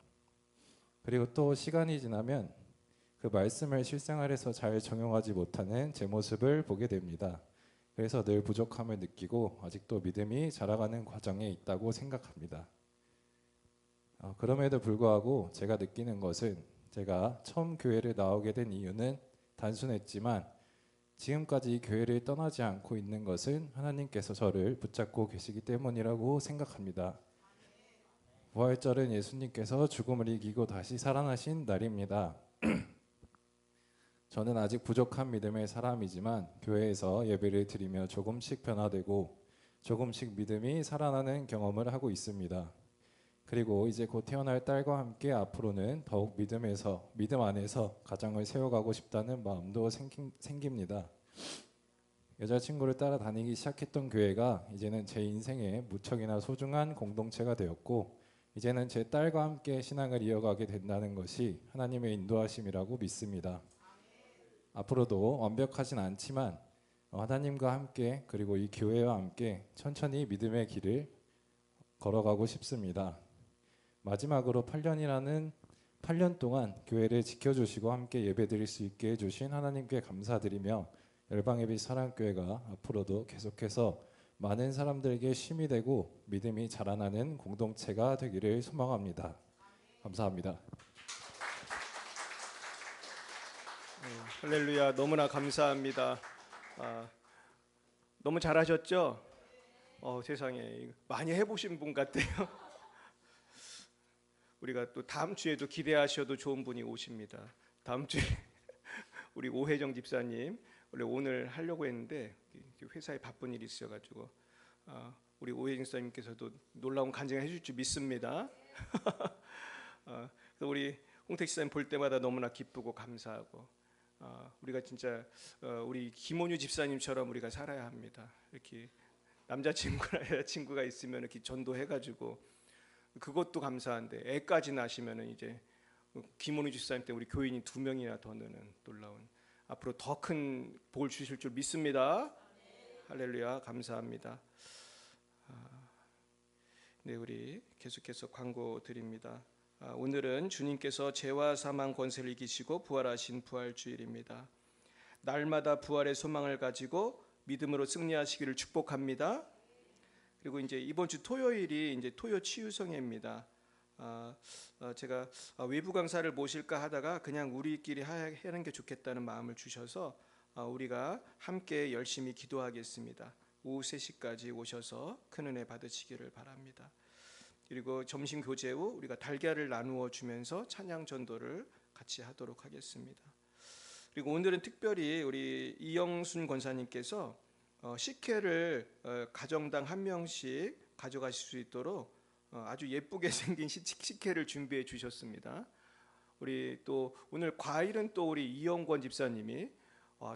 그리고 또 시간이 지나면 그 말씀을 실생활에서 잘 적용하지 못하는 제 모습을 보게 됩니다. 그래서 늘 부족함을 느끼고 아직도 믿음이 자라가는 과정에 있다고 생각합니다. 그럼에도 불구하고 제가 느끼는 것은 제가 처음 교회를 나오게 된 이유는 단순했지만 지금까지 이 교회를 떠나지 않고 있는 것은 하나님께서 저를 붙잡고 계시기 때문이라고 생각합니다. 부활절은 예수님께서 죽음을 이기고 다시 살아나신 날입니다. 저는 아직 부족한 믿음의 사람이지만 교회에서 예배를 드리며 조금씩 변화되고 조금씩 믿음이 살아나는 경험을 하고 있습니다. 그리고 이제 곧 태어날 딸과 함께 앞으로는 더욱 믿음 안에서 가정을 세워가고 싶다는 마음도 생깁니다. 여자친구를 따라다니기 시작했던 교회가 이제는 제 인생에 무척이나 소중한 공동체가 되었고 이제는 제 딸과 함께 신앙을 이어가게 된다는 것이 하나님의 인도하심이라고 믿습니다. 앞으로도 완벽하진 않지만 하나님과 함께 그리고 이 교회와 함께 천천히 믿음의 길을 걸어가고 싶습니다. 마지막으로 8년 동안 교회를 지켜주시고 함께 예배드릴 수 있게 해주신 하나님께 감사드리며 열방의 빛 사랑교회가 앞으로도 계속해서 많은 사람들에게 쉼이 되고 믿음이 자라나는 공동체가 되기를 소망합니다. 감사합니다. 할렐루야, 너무나 감사합니다. 너무 잘하셨죠? 세상에 많이 해보신 분 같아요. 우리가 또 다음 주에도 기대하셔도 좋은 분이 오십니다. 다음 주에 우리 오혜정 집사님 원래 오늘 하려고 했는데 회사에 바쁜 일이 있어가지고 우리 오혜정 집사님께서도 놀라운 간증을 해줄 줄 믿습니다. 그래서 우리 홍택 집사님 볼 때마다 너무나 기쁘고 감사하고 우리가 진짜 우리 김원유 집사님처럼 우리가 살아야 합니다. 이렇게 남자친구나 여자친구가 있으면 이렇게 전도해가지고 그것도 감사한데 애까지 낳으시면은 이제 김원유 집사님 때문에 우리 교인이 2명이나 더 느는 놀라운 앞으로 더 큰 복을 주실 줄 믿습니다. 할렐루야, 감사합니다. 네, 우리 계속해서 광고 드립니다. 오늘은 주님께서 죄와 사망 권세를 이기시고 부활하신 부활주일입니다. 날마다 부활의 소망을 가지고 믿음으로 승리하시기를 축복합니다. 그리고 이제 이번 주 토요일이 이제 토요 치유성회입니다. 제가 외부 강사를 모실까 하다가 그냥 우리끼리 하는 게 좋겠다는 마음을 주셔서 우리가 함께 열심히 기도하겠습니다. 오후 3시까지 오셔서 큰 은혜 받으시기를 바랍니다. 그리고 점심 교제 후 우리가 달걀을 나누어 주면서 찬양 전도를 같이 하도록 하겠습니다. 그리고 오늘은 특별히 우리 이영순 권사님께서 식혜를 가정당 1명씩 가져가실 수 있도록 아주 예쁘게 생긴 식혜를 준비해 주셨습니다. 우리 또 오늘 과일은 또 우리 이영권 집사님이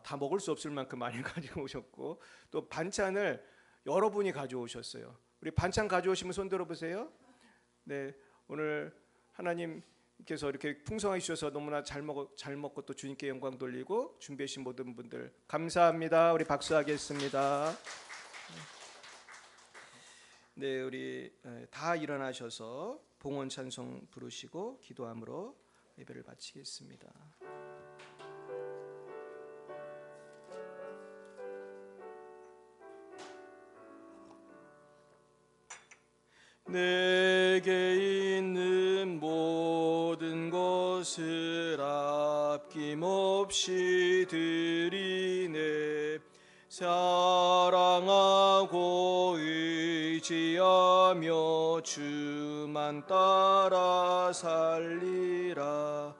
다 먹을 수 없을 만큼 많이 가지고 오셨고 또 반찬을 여러분이 가져오셨어요. 우리 반찬 가져오시면 손 들어보세요. 네, 오늘 하나님께서 이렇게 풍성하게 주셔서 너무나 잘 먹고 또 주님께 영광 돌리고 준비해 주신 모든 분들 감사합니다. 우리 박수하겠습니다. 네, 우리 다 일어나셔서 봉헌 찬송 부르시고 기도함으로 예배를 마치겠습니다. 내게 있는 모든 것을 아낌없이 드리네. 사랑하고 의지하며 주만 따라 살리라.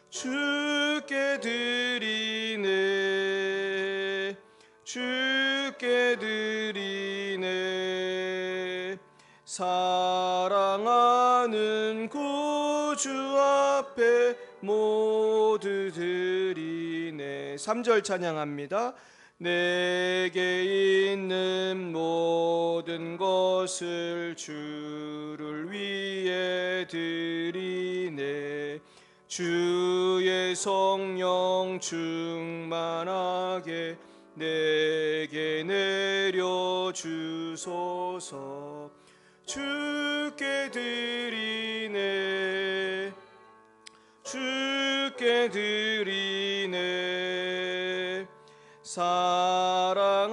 주께 드리네 주께 드리네 사랑하는 구주 앞에 모두 드리네. 3절 찬양합니다. 내게 있는 모든 것을 주를 위해 드리네. 주의 성령 충만하게 내게 내려 주소서. 주께 드리네 주께 드리네 사랑하는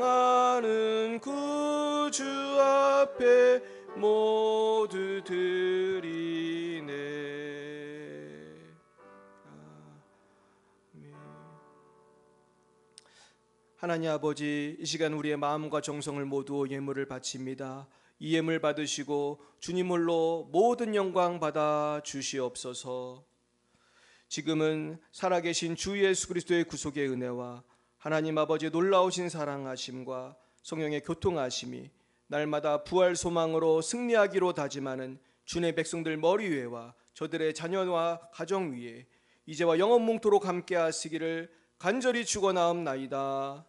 구주 앞에 모두 드리네. 아멘. 하나님 아버지, 이 시간 우리의 마음과 정성을 모두 예물을 바칩니다. 이 예물 받으시고 주님 홀로 모든 영광 받아 주시옵소서. 지금은 살아계신 주 예수 그리스도의 구속의 은혜와 하나님 아버지의 놀라우신 사랑하심과 성령의 교통하심이 날마다 부활 소망으로 승리하기로 다짐하는 주의 백성들 머리 위에와 저들의 자녀와 가정 위에 이제와 영원 뭉토록 함께 하시기를 간절히 축원하옵나이다.